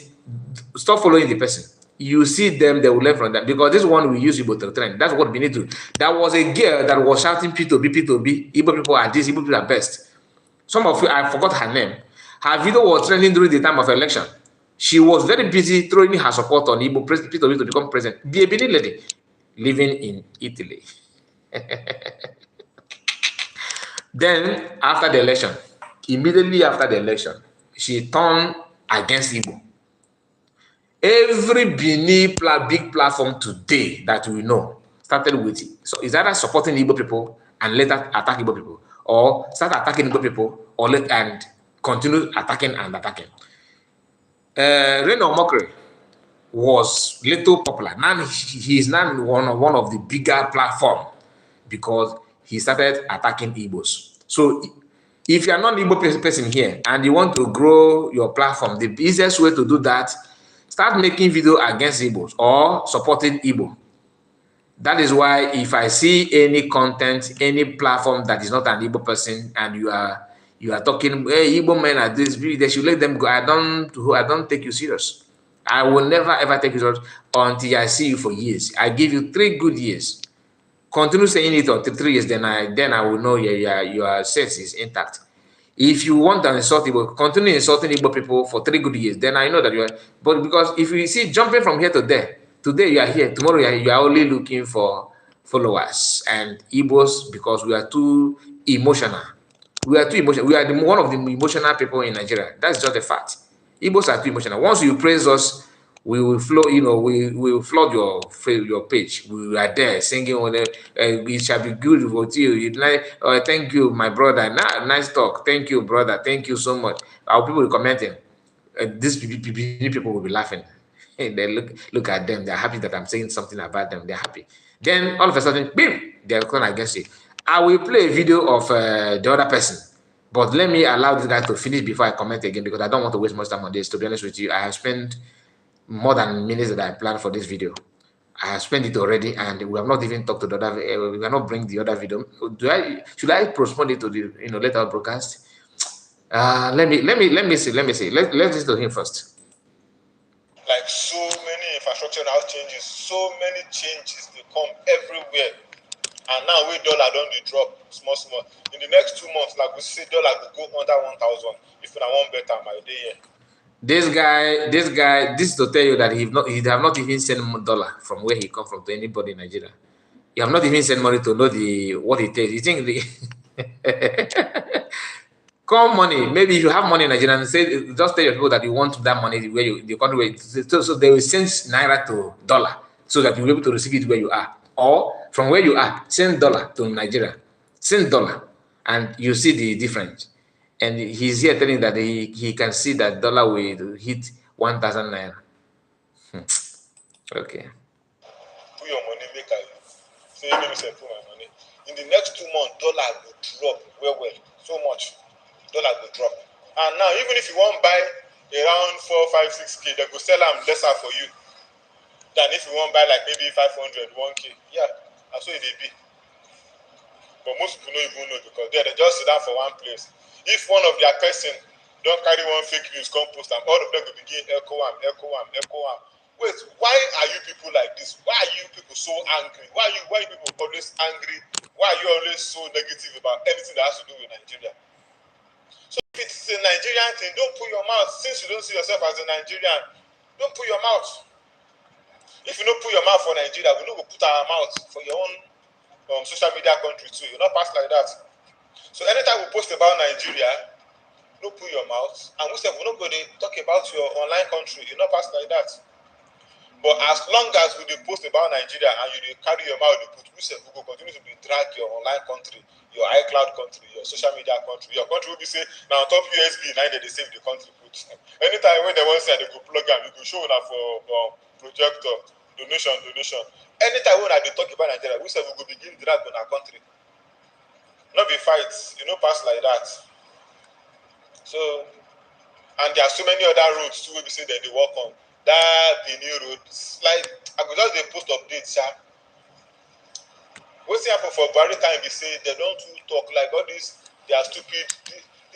Speaker 1: stop following the person. You see them, they will learn from them. Because this one we use Igbo to trend. That's what we need to do. There was a girl that was shouting ph0b, ph0b. Igbo people are this, Igbo people are best. Some of you, I forgot her name. Her video was trending during the time of election. She was very busy throwing her support on Igbo ph0b to become president. Be a Benin lady living in Italy. Then, after the election, immediately after the election, she turned against Igbo. Every Benin big platform today that we know started with, so is either supporting Igbo people and later attack Igbo people, or start attacking Igbo people and continue attacking and attacking. Reign of Mockery was little popular. Now he is now one of the bigger platform because he started attacking Igbos. So if you are not an Igbo person here and you want to grow your platform, the easiest way to do that, start making video against Igbos or supporting Igbo. That is why if I see any content, any platform that is not an Igbo person, and you are talking, hey, Igbo men are this, they should let them go. I don't take you serious. I will never ever take you serious until I see you for years. I give you 3 good years. Continue saying it until 3 years, then I will know your sense is intact. If you want to insult Igbo, continue insulting Igbo people for 3 good years, then I know that you are. But because if you see jumping from here to there, today you are here, tomorrow you are only looking for followers. And Igbos, because we are too emotional. We are too emotional. We are one of the emotional people in Nigeria. That's just a fact. Igbos are too emotional. Once you praise us, we will flow, we will flood your page. We are there singing on it shall be good with you. Thank you, my brother. Nice talk. Thank you, brother. Thank you so much. Our people will commenting. These people will be laughing. They look at them. They're happy that I'm saying something about them. They're happy. Then all of a sudden, bim, they're going against you. I will play a video of the other person. But let me allow this guy to finish before I comment again, because I don't want to waste much time on this. To be honest with you, I have spent more than minutes that I planned for this video. I have spent it already, and we have not even talked to the other. We cannot bring the other video. Should I postpone it to the later broadcast? Let me see. Let's listen to him first.
Speaker 2: Like so many infrastructure now changes, so many changes they come everywhere, and now we dollar don't drop small. In the next 2 months, like we say, dollar will go under 1,000. If I want better, my day here.
Speaker 1: This guy, this is to tell you that he have not even sent dollar from where he come from to anybody in Nigeria. He have not even sent money to know what it takes. You think the come money? Maybe if you have money in Nigeria, and say just tell your people that you want that money where the country where so they will send naira to dollar so that you'll be able to receive it where you are, or from where you are, send dollar to Nigeria, send dollar, and you see the difference. And he's here telling that he can see that dollar will hit 1,000 naira. Okay.
Speaker 2: Put your money, make I say, let me say, put my money. In the next 2 months, dollar will drop well, so much. Dollar will drop. And now, even if you want to buy around 4, 5, 6K, they will sell them lesser for you than if you want to buy like maybe 500, 1K. Yeah, that's what it be. But most people don't even know, because they just sit down for one place. If one of their person don't carry one fake news, come post them, all of them will begin echo am. Wait, why are you people like this? Why are you people so angry? Why are you people always angry? Why are you always so negative about anything that has to do with Nigeria? So if it's a Nigerian thing, don't put your mouth. Since you don't see yourself as a Nigerian, don't put your mouth. If you don't put your mouth for Nigeria, we don't go put our mouth for your own social media country too. You're not pass like that. So anytime we post about Nigeria, don't put your mouth. And we say we're not going to talk about your online country. You're not pass like that. But as long as we post about Nigeria and you carry your mouth, we say we will continue to drag your online country, your iCloud country, your social media country. Your country will be say now top USB, now they save the country. Anytime when they want to say they go plug and you go show that for projector, donation. Anytime when they talk about Nigeria, we say we will begin drag on our country. Not be fights, pass like that. So, and there are so many other roads too we say that they work on. That the new roads, like I could just post updates, yeah. What's happening for Barry time we say they don't talk like all this, they are stupid,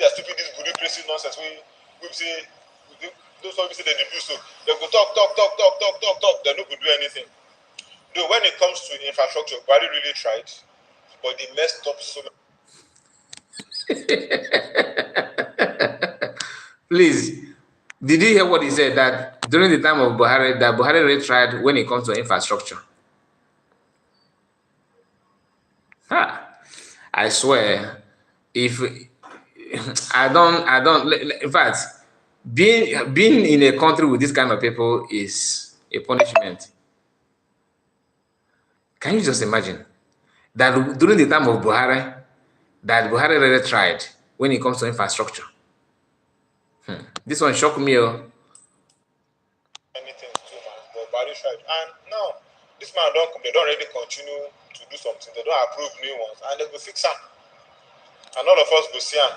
Speaker 2: this bureaucracy nonsense. We say those people say they do so. They go talk, they don't do anything. Though when it comes to infrastructure, Barry really tried, but they messed up so much.
Speaker 1: Please, did you hear what he said? That during the time of Buhari, that Buhari really tried when it comes to infrastructure. I swear, if I don't. In fact, being in a country with this kind of people is a punishment. Can you just imagine that during the time of Buhari, that Buhari really tried when it comes to infrastructure? This one shocked me.
Speaker 2: Anything too much, but Buhari tried. And now, this man don't come, they don't really continue to do something. They don't approve new ones, and they will fix them. And all of us will see them.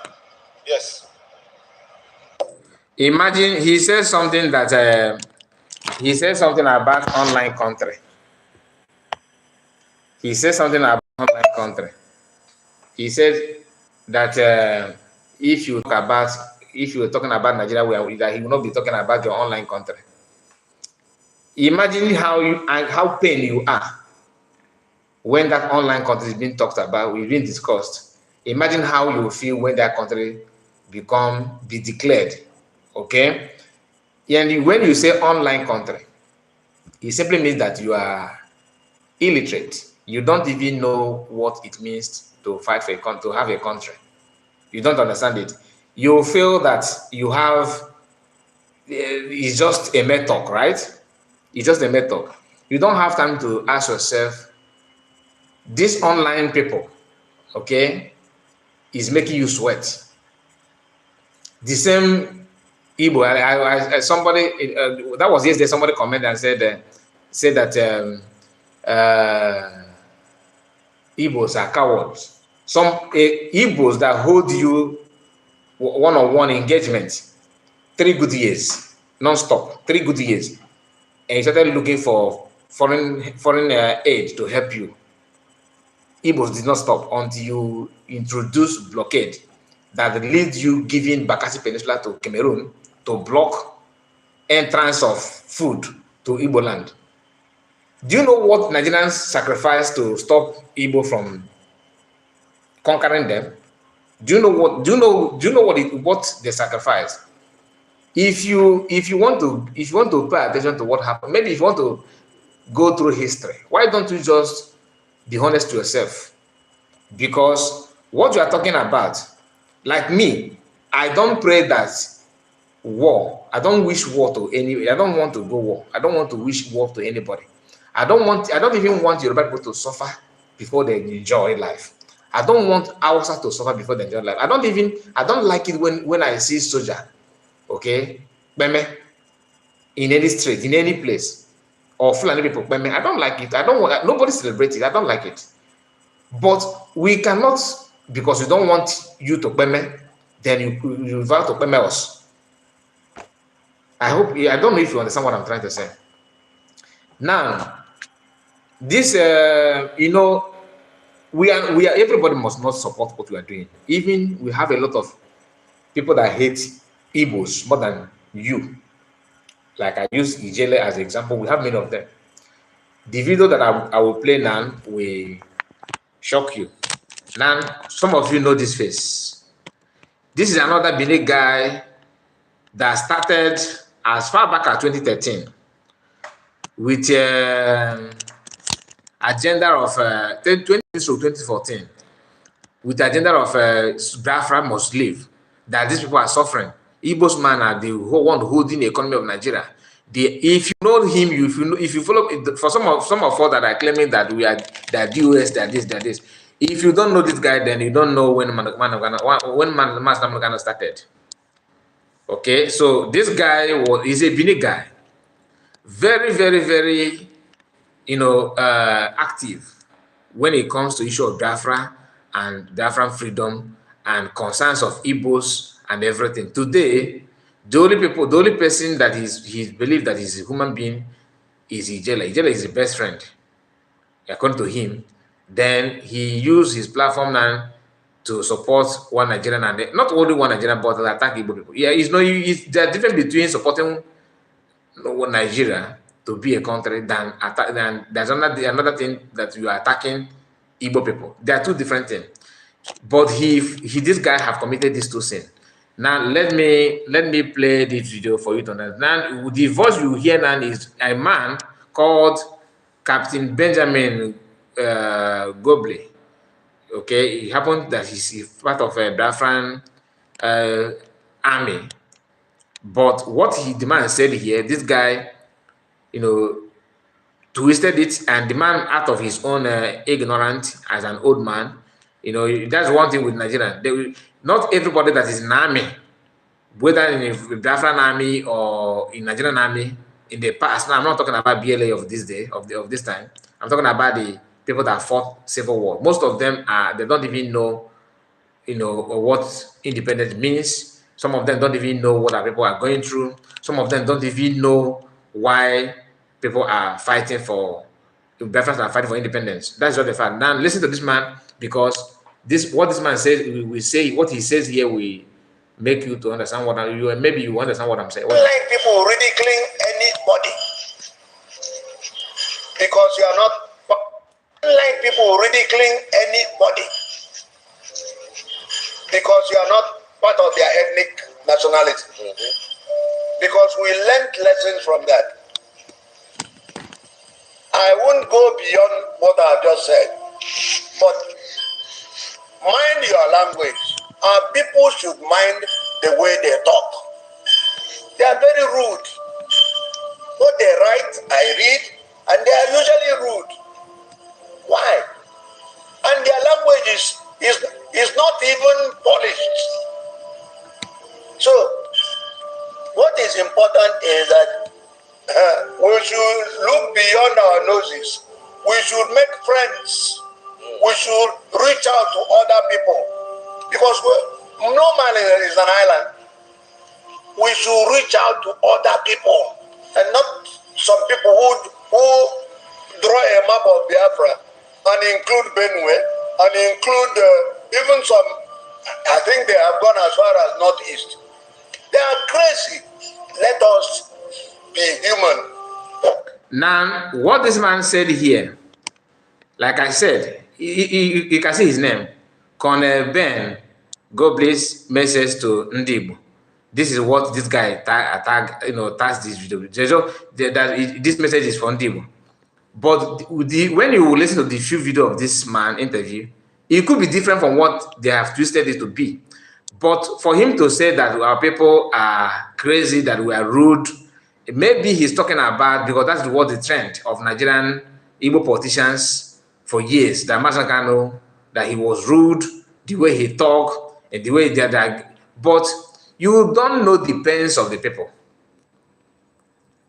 Speaker 2: Yes.
Speaker 1: Imagine he said something that he said something about online country. He said something about online country. He said that if you were talking about Nigeria, that he will not be talking about your online country. Imagine how pain you are when that online country is being talked about, we've been discussed. Imagine how you feel when that country be declared. Okay, and when you say online country, it simply means that you are illiterate. You don't even know what it means to fight for a country, to have a country. You don't understand it. You feel that you have, it's just a method, right? It's just a method. You don't have time to ask yourself, this online people, okay, is making you sweat. The same Igbo, somebody, that was yesterday, somebody commented and said that Igbos are cowards. Some Igbos that hold you one-on-one engagement, 3 good years, non-stop, 3 good years, and you started looking for foreign aid to help you. Igbos did not stop until you introduce blockade that leads you giving Bakassi Peninsula to Cameroon to block entrance of food to Igbo land. Do you know what Nigerians sacrificed to stop Igbo from conquering them? Do you know what they sacrificed? If you want to pay attention to what happened, maybe if you want to go through history, why don't you just be honest to yourself? Because what you are talking about, like me, I don't pray that war. I don't wish war to any. I don't want to go war. I don't want to wish war to anybody. I don't even want Yoruba people to suffer before they enjoy life. I don't want Hausa to suffer before they enjoy life. I don't like it when I see soldier, okay, Beme, in any street, in any place, or Fulani people, Beme. I don't like it. Nobody celebrates it. I don't like it. But we cannot, because we don't want you to Beme, then you vow to Beme us. I don't know if you understand what I'm trying to say. Now, this, we are everybody must not support what we are doing. Even we have a lot of people that hate Igbos more than you. Like I use Ijele as an example. We have many of them. The video that I will play now will shock you. Now, some of you know this face. This is another Benin guy that started as far back as 2013 with agenda of 2014 with the agenda of Biafran must live, that these people are suffering. Igbo's man are the one holding the economy of Nigeria. If you know him, if you follow, for some of us that are claiming that we are that US, that this. If you don't know this guy, then you don't know when Man started. Okay, so this guy is a Bini guy, very, very, very, active when it comes to issue of Biafra and Biafran freedom and concerns of Igbos and everything. Today, the only person that he believes that is a human being is Ijele. Ijele is his best friend, according to him. Then he used his platform now to support one Nigerian, and not only one Nigerian, but attack Igbo people. Yeah, there's a difference between supporting Nigeria to be a country than there's another thing that you are attacking Igbo people. They are two different things. But this guy have committed these two sins. Now let me play this video for you to understand. Now the voice you hear now is a man called Captain Benjamin Goble. Okay, it happened that he's part of a Biafran army. But what the man said here, this guy, to twisted it, and the man, out of his own ignorant as an old man, that's one thing with Nigeria. Not everybody that is in army, whether in the Biafran army or in Nigerian army in the past. Now, I'm not talking about BLA of this day, of this time. I'm talking about the people that fought civil war. Most of them they don't even know, what independence means. Some of them don't even know what our people are going through. Some of them don't even know why people are fighting for, Biafrans are fighting for independence. That's just the fact. Now, listen to this man, because what this man says, we say, what he says here, we make you to understand what maybe you understand what I'm saying.
Speaker 3: Like people ridiculing anybody because you are not. Like people ridiculing anybody because you are not part of their ethnic nationality. Because we learned lessons from that. I won't go beyond what I've just said, but mind your language. Our people should mind the way they talk. They are very rude. What they write, I read, and they are usually rude. Why? And their language is not even polished. So, what is important is that we should look beyond our noses. We should make friends. We should reach out to other people. Because no man is an island. We should reach out to other people. And not some people who draw a map of Biafra and include Benue and include even some, I think they have gone as far as Northeast. They are crazy. Let us be human.
Speaker 1: Now, what this man said here, like I said, you can see his name, Colonel Ben. God bless message to Ndi. This is what this guy tags this video. This message is for Ndi. But when you listen to the few video of this man interview, it could be different from what they have twisted it to be. But for him to say that our people are crazy, that we are rude, maybe he's talking about, because that's what the trend of Nigerian Igbo politicians for years, that Masakano, that he was rude, the way he talked, and the way that. But you don't know the pains of the people.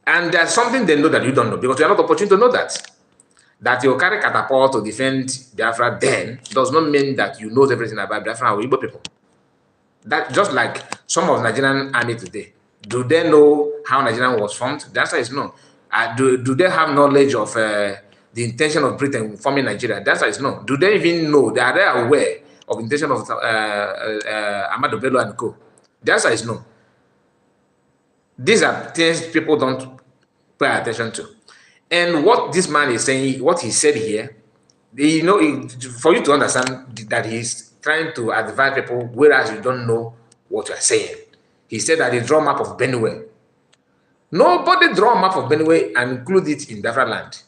Speaker 1: And there's something they know that you don't know, because you are not opportune to know that. That you carry catapult to defend Biafra then does not mean that you know everything about Biafra or Igbo people. That just like some of Nigerian army today. Do they know how Nigeria was formed? The answer is no. Do they have knowledge of the intention of Britain forming Nigeria? The answer is no. Do they even know? Are they aware of the intention of Ahmadu Bello and co? The answer is no. These are things people don't pay attention to. And what this man is saying, what he said here, for you to understand that he's trying to advise people, whereas you don't know what you are saying. He said that they draw a map of Benue. Nobody draw a map of Benue and include it in Biafra land.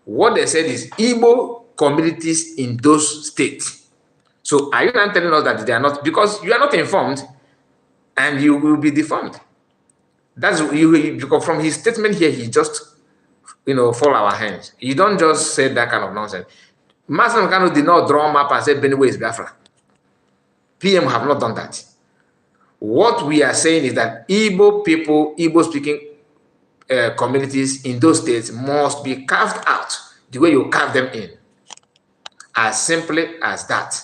Speaker 1: What they said is Igbo communities in those states. So are you not telling us that they are not, because you are not informed and you will be deformed? That's because from his statement here, he just fall our hands. You don't just say that kind of nonsense. Master Mekano did not draw a map and say Benue is Biafra. PM have not done that. What we are saying is that Igbo people, Igbo-speaking communities in those states must be carved out the way you carve them in. As simply as that.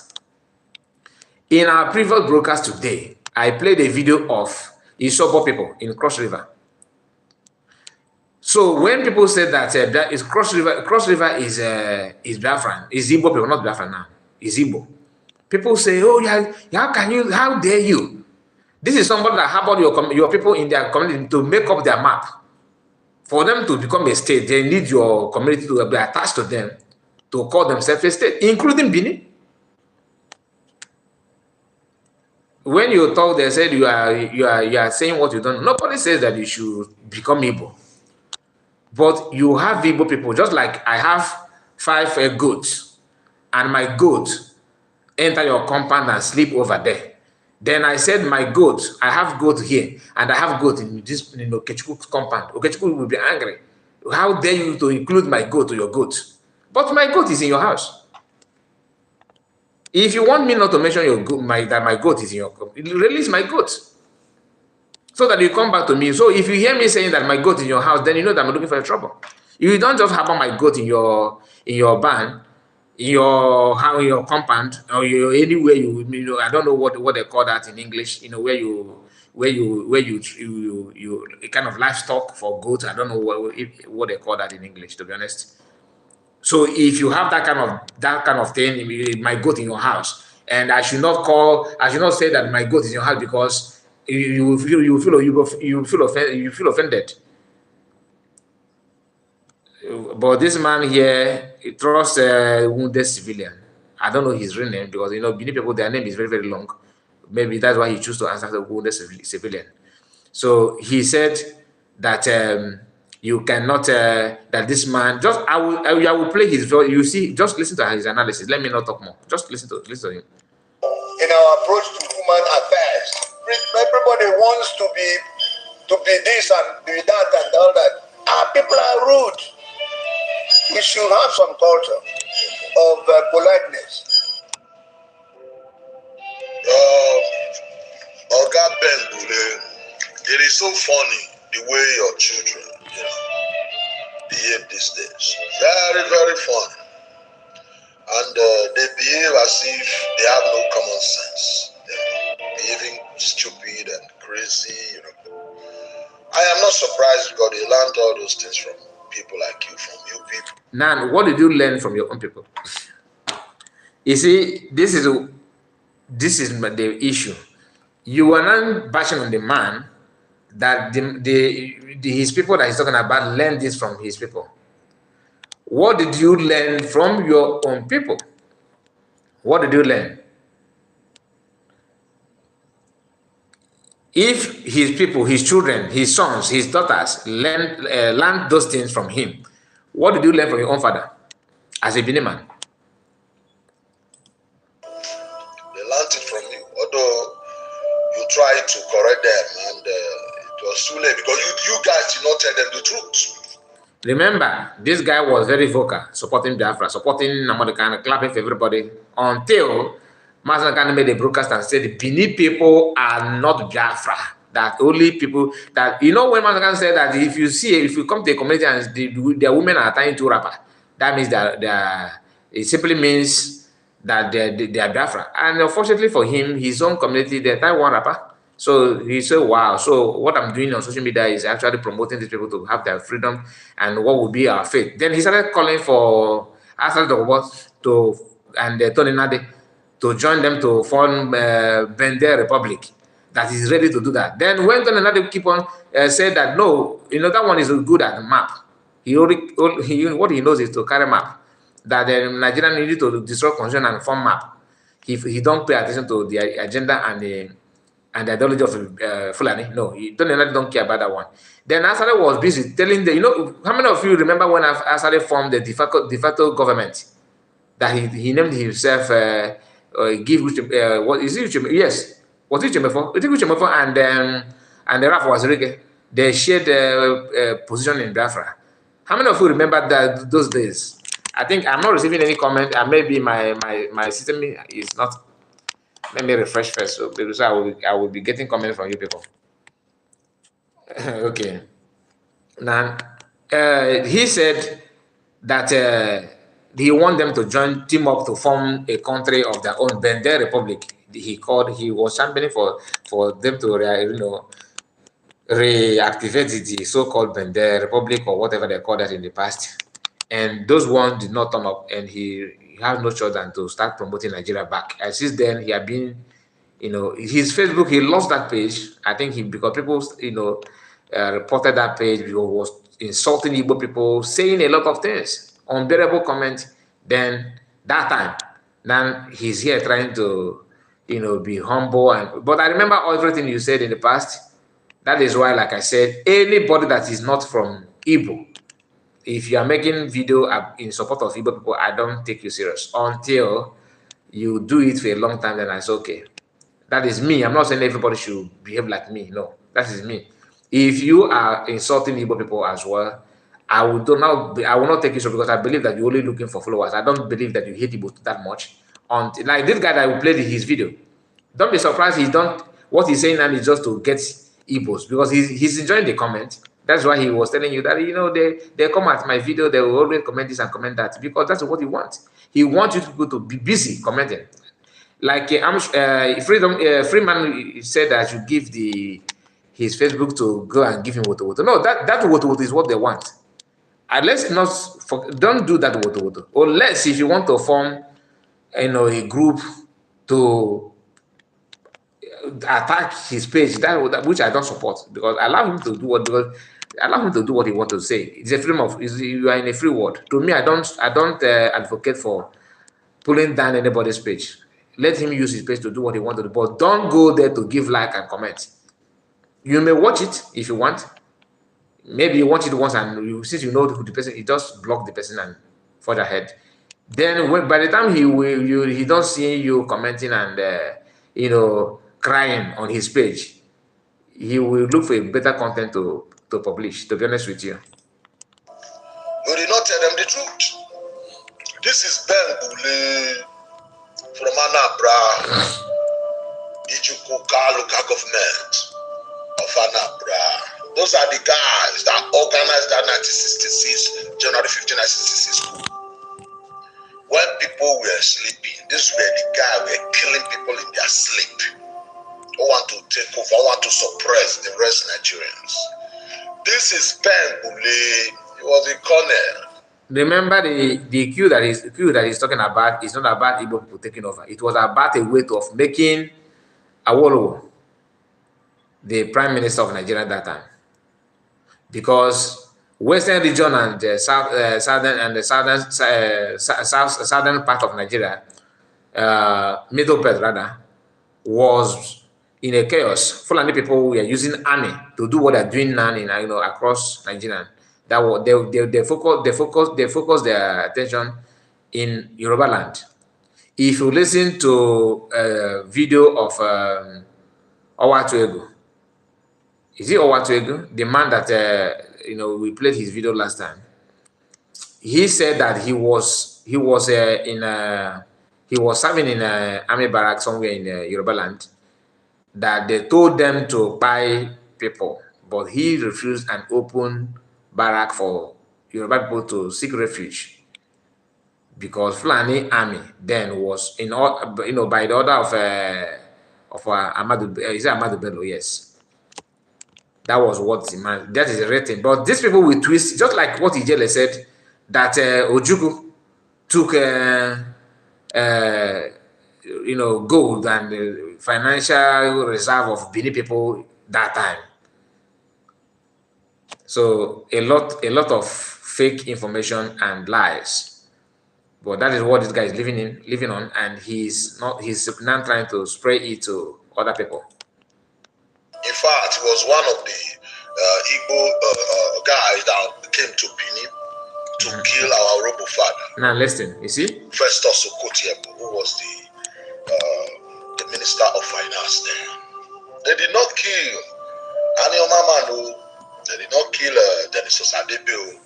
Speaker 1: In our previous broadcast today, I played a video of Isobo people in Cross River. So when people say that is Cross River is Biafran, is Igbo people, not Biafran now, is Igbo. People say, oh yeah, how dare you? This is somebody that harbored your people in their community to make up their map. For them to become a state, they need your community to be attached to them to call themselves a state, including Bini. When you talk, they said you are saying what you don't. Nobody says that you should become Igbo. But you have Igbo people, just like I have 5 goats, and my goat enter your compound and sleep over there. Then I said, my goat, I have goat here, and I have goat in this Okechukwu compound. Okechukwu will be angry. How dare you to include my goat to your goat? But my goat is in your house. If you want me not to mention your goat, that my goat is in your, release my goat, so that you come back to me. So if you hear me saying that my goat is in your house, then you know that I'm looking for trouble. You don't just have my goat in your barn, in your compound, or anywhere you know. I don't know what they call that in English. You know, where you kind of livestock for goats. I don't know what they call that in English, to be honest. So if you have that kind of thing, my goat in your house, and I should not say that my goat is in your house, because you feel offended. But this man here, he trusts a wounded civilian. I don't know his real name, because many people, their name is very, very long. Maybe that's why he chose to answer the wounded civilian. So he said that you cannot, that this man, I will play his voice. You see, just listen to his analysis. Let me not talk more. Just listen to him.
Speaker 3: In our approach to human affairs, everybody wants to be this and be that and all that. Our people are rude. We should have some culture of politeness.
Speaker 4: Oga Ben, it is so funny the way your children, behave these days. Very, very funny. And they behave as if they have no common sense. Behaving stupid and crazy, I am not surprised, because they learned all those things from people like you, from you people.
Speaker 1: Now, what did you learn from your own people? You see, this is the issue. You are not bashing on the man that his people that he's talking about learned this from his people. What did you learn from your own people? What did you learn? If his people, his children, his sons, his daughters learned those things from him, what did you learn from your own father as a Benin man?
Speaker 4: They learned it from you, although you tried to correct them, and it was too late, because you guys did not tell them the truth.
Speaker 1: Remember, this guy was very vocal, supporting Biafra, supporting Namodekan, clapping for everybody, until Mazakan made a broadcast and said the Benin people are not Biafra. That only people that, when Mazakan said that if you come to a community and their women are tying to rapper, that means it simply means that they are Biafra. And unfortunately for him, his own community, they tie one rapper. So he said, wow, so what I'm doing on social media is actually promoting these people to have their freedom and what will be our fate. Then he started calling for Asad and Tony Nade to join them to form Bender Republic, that is ready to do that. Then when Tony Nade keep on said that, no, that one is good at the map. What he knows is to carry map, that the Nigerian needed to destroy constitution and form map. He don't pay attention to the agenda and the ideology of Fulani. No, Tony Nade don't care about that one. Then Asade was busy telling how many of you remember when Asade formed the de facto government? That he named himself, what is it? Yes, was it Chemefo? I think Chemefo and the Raf was Rege. They shared position in Biafra. How many of you remember those days? I think I'm not receiving any comment, and maybe my system is not. Let me refresh first, so because I will be getting comments from you people. Okay. Now, he said that he want them to team up to form a country of their own, Bender Republic. He was championing for them to reactivate the so-called Bender Republic, or whatever they called that in the past. And those ones did not turn up, and he has no choice than to start promoting Nigeria back. And since then, he had been, his Facebook, he lost that page. I think because people, reported that page because he was insulting Igbo people, saying a lot of things, unbearable comments. Then that time, now he's here trying to, be humble. But I remember everything you said in the past. That is why, like I said, anybody that is not from Igbo, if you are making video in support of Igbo people, I don't take you serious until you do it for a long time. Then I say, okay, that is me. I'm not saying everybody should behave like me. No, that is me. If you are insulting Igbo people as well, I will not take it so, because I believe that you're only looking for followers. I don't believe that you hate Igbo that much. Like this guy that will play his video, don't be surprised what he's saying now is just to get Igbos, because he's enjoying the comment. That's why he was telling you that, they come at my video, they will always comment this and comment that, because that's what he wants. He wants you people to be busy commenting. Like Freeman said that you give his Facebook to go and give him woto. No, that woto is what they want. And don't do that woto. Unless if you want to form, a group to attack his page, which I don't support, because I allow him to do what he wants to say. It's a freedom of. You are in a free world. To me, I don't advocate for pulling down anybody's page. Let him use his page to do what he wants to do, but don't go there to give like and comment. You may watch it if you want. Maybe you watch it once, and since you know who the person, you just block the person and forge ahead. Then by the time he don't see you commenting and crying on his page, he will look for a better content to publish, to be honest with you.
Speaker 4: You did not tell them the truth. This is Ben Bule from Anambra, Ijukuka local government of Anambra. Those are the guys that organized that 1966, January 15, 1966 coup. When people were sleeping, this were the guys who were killing people in their sleep. Who want to take over, who want to suppress the rest Nigerians. This is Ben Bule. He was a colonel.
Speaker 1: Remember, the coup that he's talking about is not about Igbo people taking over. It was about a way of making Awolowo the prime minister of Nigeria at that time, because Western region and the southern part of Nigeria, middle belt rather, was in a chaos. Fulani people were using army to do what they're doing now across Nigeria. They focus their attention in Yoruba land. If you listen to a video of Owatuegu, is it Owatuegu, the man that we played his video last time? He said that he was serving in an army barrack somewhere in Yoruba land, that they told them to buy people, but he refused an open barrack for Yoruba people to seek refuge, because Fulani army then was by the order of Ahmadu. Is it Ahmadu Bello? Yes, that was what the man. That is a rating. But these people will twist, just like what Ijele said, that Ojukwu took gold and the financial reserve of Benin people that time. So a lot of fake information and lies. But that is what this guy is living on, and he's now trying to spray it to other people.
Speaker 4: In fact, he was one of the Igbo guys that came to Benin to kill our Robo father.
Speaker 1: Now listen, you see?
Speaker 4: Festus Okotiebo, who was the Minister of Finance there. They did not kill Aniomamano. They did not kill Denis Osadebe,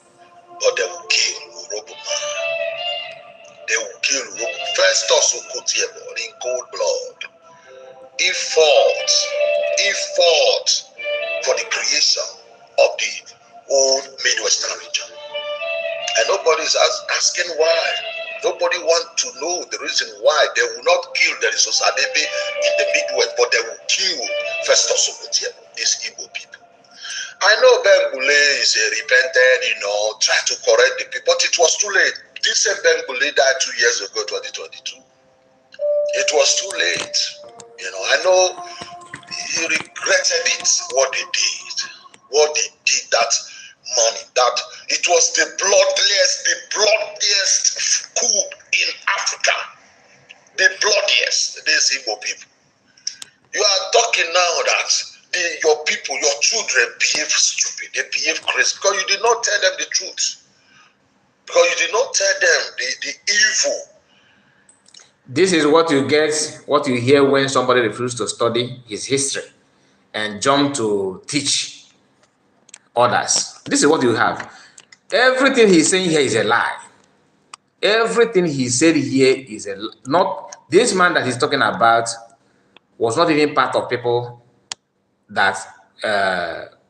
Speaker 4: but they will kill Urobo. They will kill Urobo. Festus Okotiebo in cold blood. He fought for the creation of the whole Midwestern region. And nobody is asking why. Nobody wants to know the reason why they will not kill Denis Osadebe in the Midwest, but they will kill Festus Okotiebo, these Igbo people. I know Ben Bule is repented, try to correct the people, but it was too late. This same Ben Bule died 2 years ago, 2022. It was too late. I know he regretted it, what they did that morning. That it was the bloodiest coup in Africa. The bloodiest, these Igbo people. You are talking now that your people, your children behave stupid, they behave crazy, because you did not tell them the truth. Because you did not tell them the evil.
Speaker 1: This is what you get, what you hear when somebody refuses to study his history and jump to teach others. This is what you have. Everything he's saying here is a lie. Everything he said here is not. This man that he's talking about was not even part of people that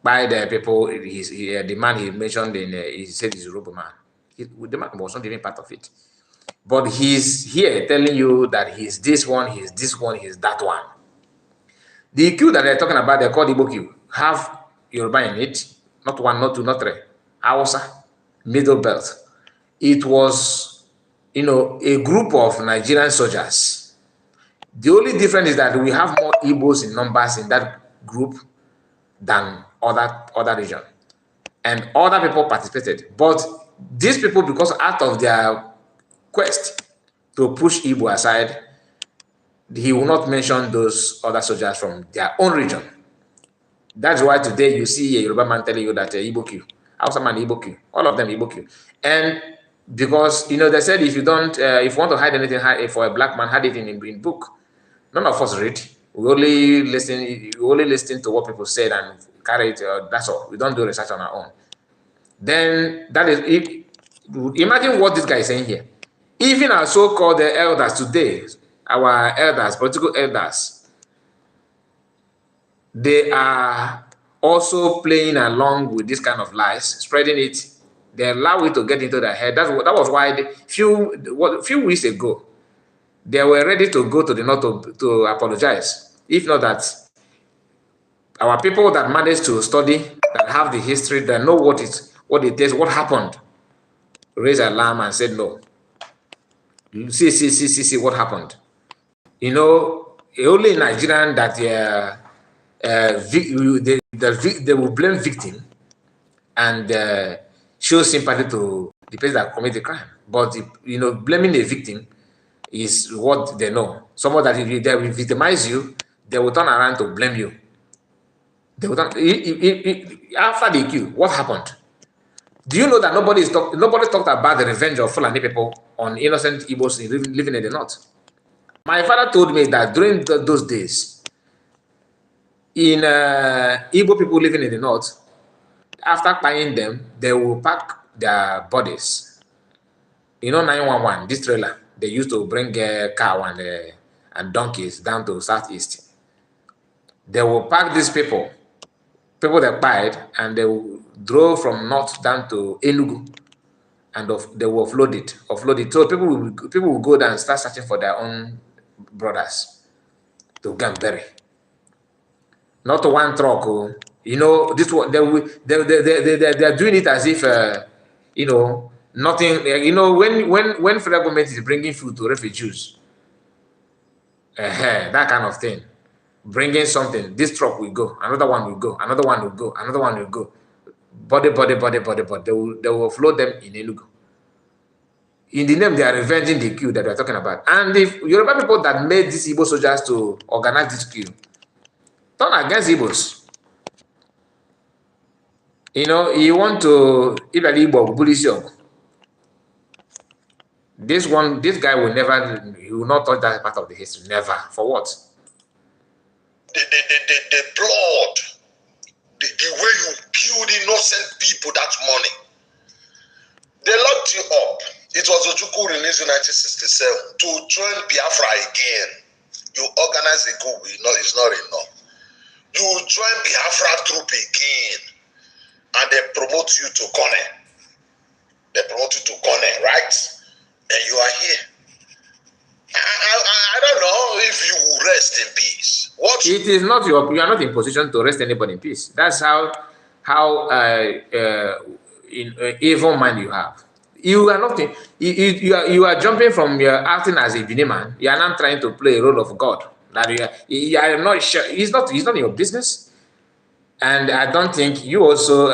Speaker 1: by the people. The man he mentioned he said he's a Yoruba man. The man was not even part of it. But he's here telling you that he's this one, he's this one, he's that one. The queue that they're talking about, they're called Igbo queue, have Yoruba in it, not one, not two, not three. Hausa, Middle Belt. It was, a group of Nigerian soldiers. The only difference is that we have more Igbos in numbers in that group than other region. And other people participated. But these people, because out of their quest to push Igbo aside, he will not mention those other soldiers from their own region. That's why today you see a Yoruba man telling you that Igbo queue, Hausa man Igbo queue, all of them Igbo queue. And because, they said if you don't, if you want to hide anything for a black man, hide it in book. None of us read. We only listen to what people said and carry it. That's all. We don't do research on our own. Then that is, imagine what this guy is saying here. Even our so-called elders today, our elders, political elders, they are also playing along with this kind of lies, spreading it. They allow it to get into their head. That was why few weeks ago, they were ready to go to the north to apologize. If not that, our people that managed to study, that have the history, that know what it is, what happened, raised alarm and said no. See what happened. Only in Nigerian that they will blame victim and show sympathy to the person that committed the crime. But blaming a victim is what they know. Someone that if they will victimize you, they will turn around to blame you. They will turn, after the queue, what happened? Do you know that nobody talked about the revenge of Fulani people on innocent Igbos living in the north? My father told me that during those days, in Igbo people living in the north, after buying them, they will pack their bodies. 911, this trailer, they used to bring cow and donkeys down to southeast. They will pack these people that died, and they will drove from north down to Enugu, and they will offload it. So people will go down and start searching for their own brothers to go and bury. Not one truck. This one they are doing it as if nothing. When federal government is bringing food to refugees, that kind of thing, bringing something, this truck will go, another one will go, another one will go, another one will go. Body. They will offload them in Enugu. In the name, they are revenging the queue that we are talking about. And if Yoruba people that made these Igbo soldiers to organize this queue turn against Igbos, you want to Igbo bully you. This guy will never, he will not touch that part of the history. Never. For what?
Speaker 4: The blood, the way you killed innocent people that morning. They locked you up. It was Ojukwu released in 1967 to join Biafra again. You organize a coup, it's not enough. You join Biafra troop again, and they promote you to Colonel. They promote you to Colonel, right? And you are here. I don't know if you will rest in peace.
Speaker 1: It is not you are not in position to rest anybody in peace. That's how evil mind you have. You are not. You are jumping from your acting as a Benin man. You are not trying to play a role of God. That you are not sure. It's not your business. And I don't think you also.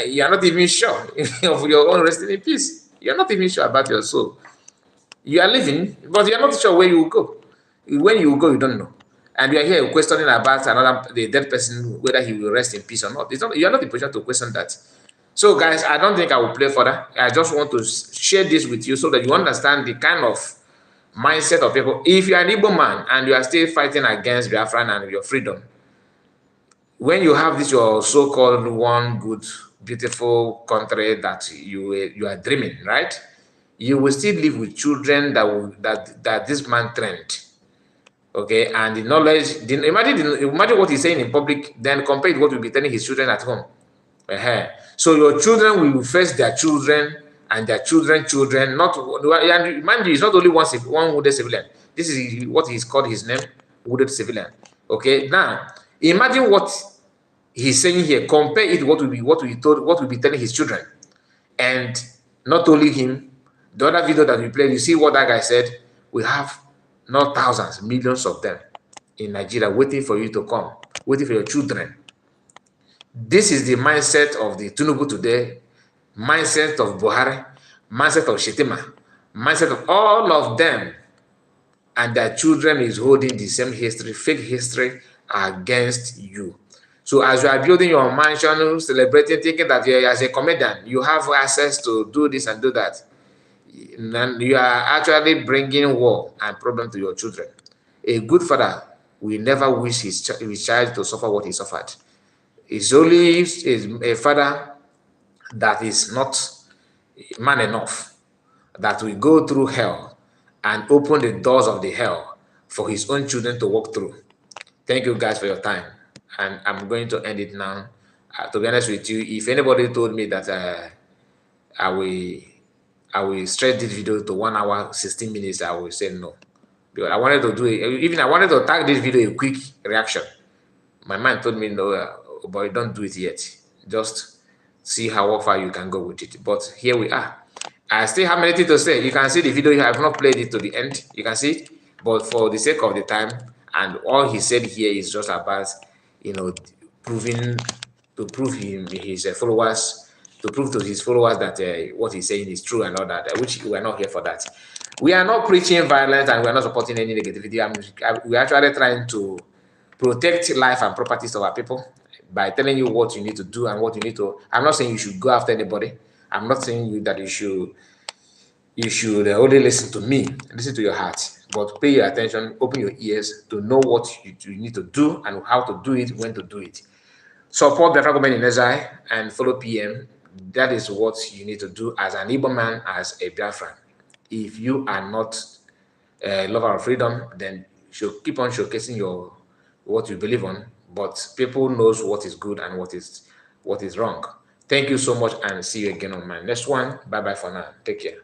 Speaker 1: You are not even sure of your own resting in peace. You are not even sure about your soul. You are living, but you are not sure where you will go. When you will go, you don't know. And you are here questioning about the dead person, whether he will rest in peace or not. You are not in position to question that. So, guys, I don't think I will play further. I just want to share this with you so that you understand the kind of mindset of people. If you are an Igbo man and you are still fighting against Biafran and your freedom, when you have this your so-called one good, beautiful country that you are dreaming, right? You will still live with children that this man trained. Okay, and the knowledge, imagine what he's saying in public, then compare it what will be telling his children at home. So your children will face their children and their children, not, and mind you, it's not only one wounded civilian. This is what he's called his name, wounded civilian. Okay, now imagine what he's saying here, compare it what will be telling his children. And not only him, the other video that we played, you see what that guy said, we have not thousands, millions of them in Nigeria waiting for you to come, waiting for your children. This is the mindset of the Tinubu today, mindset of Buhari, mindset of Shetima, mindset of all of them. And their children is holding the same history, fake history against you. So as you are building your mansion, celebrating, thinking that as a comedian, you have access to do this and do that, and you are actually bringing war and problem to your children. A good father will never wish his child to suffer what he suffered. It's only a father that is not man enough that will go through hell and open the doors of the hell for his own children to walk through. Thank you guys for your time. And I'm going to end it now. To be honest with you, if anybody told me that I will stretch this video to 1 hour, 16 minutes, I will say no. Because I wanted to do it, even I wanted to tag this video a quick reaction. My mind told me, no, but don't do it yet. Just see how far you can go with it. But here we are. I still have many things to say. You can see the video. I have not played it to the end. You can see it. But for the sake of the time, and all he said here is just about, proving to prove his followers, to prove to his followers that what he's saying is true and all that, which we are not here for that. We are not preaching violence and we are not supporting any negativity. We are actually trying to protect life and properties of our people by telling you what you need to do and what you need to. I'm not saying you should go after anybody. I'm not saying that you should only listen to me, listen to your heart, but pay your attention, open your ears to know what you need to do and how to do it, when to do it. Support the government in exile and follow PM. That is what you need to do as an Igbo man, as a Biafran. If you are not a lover of freedom, then you should keep on showcasing what you believe on, but people knows what is good and what is wrong. Thank you so much and see you again on my next one. Bye-bye for now. Take care.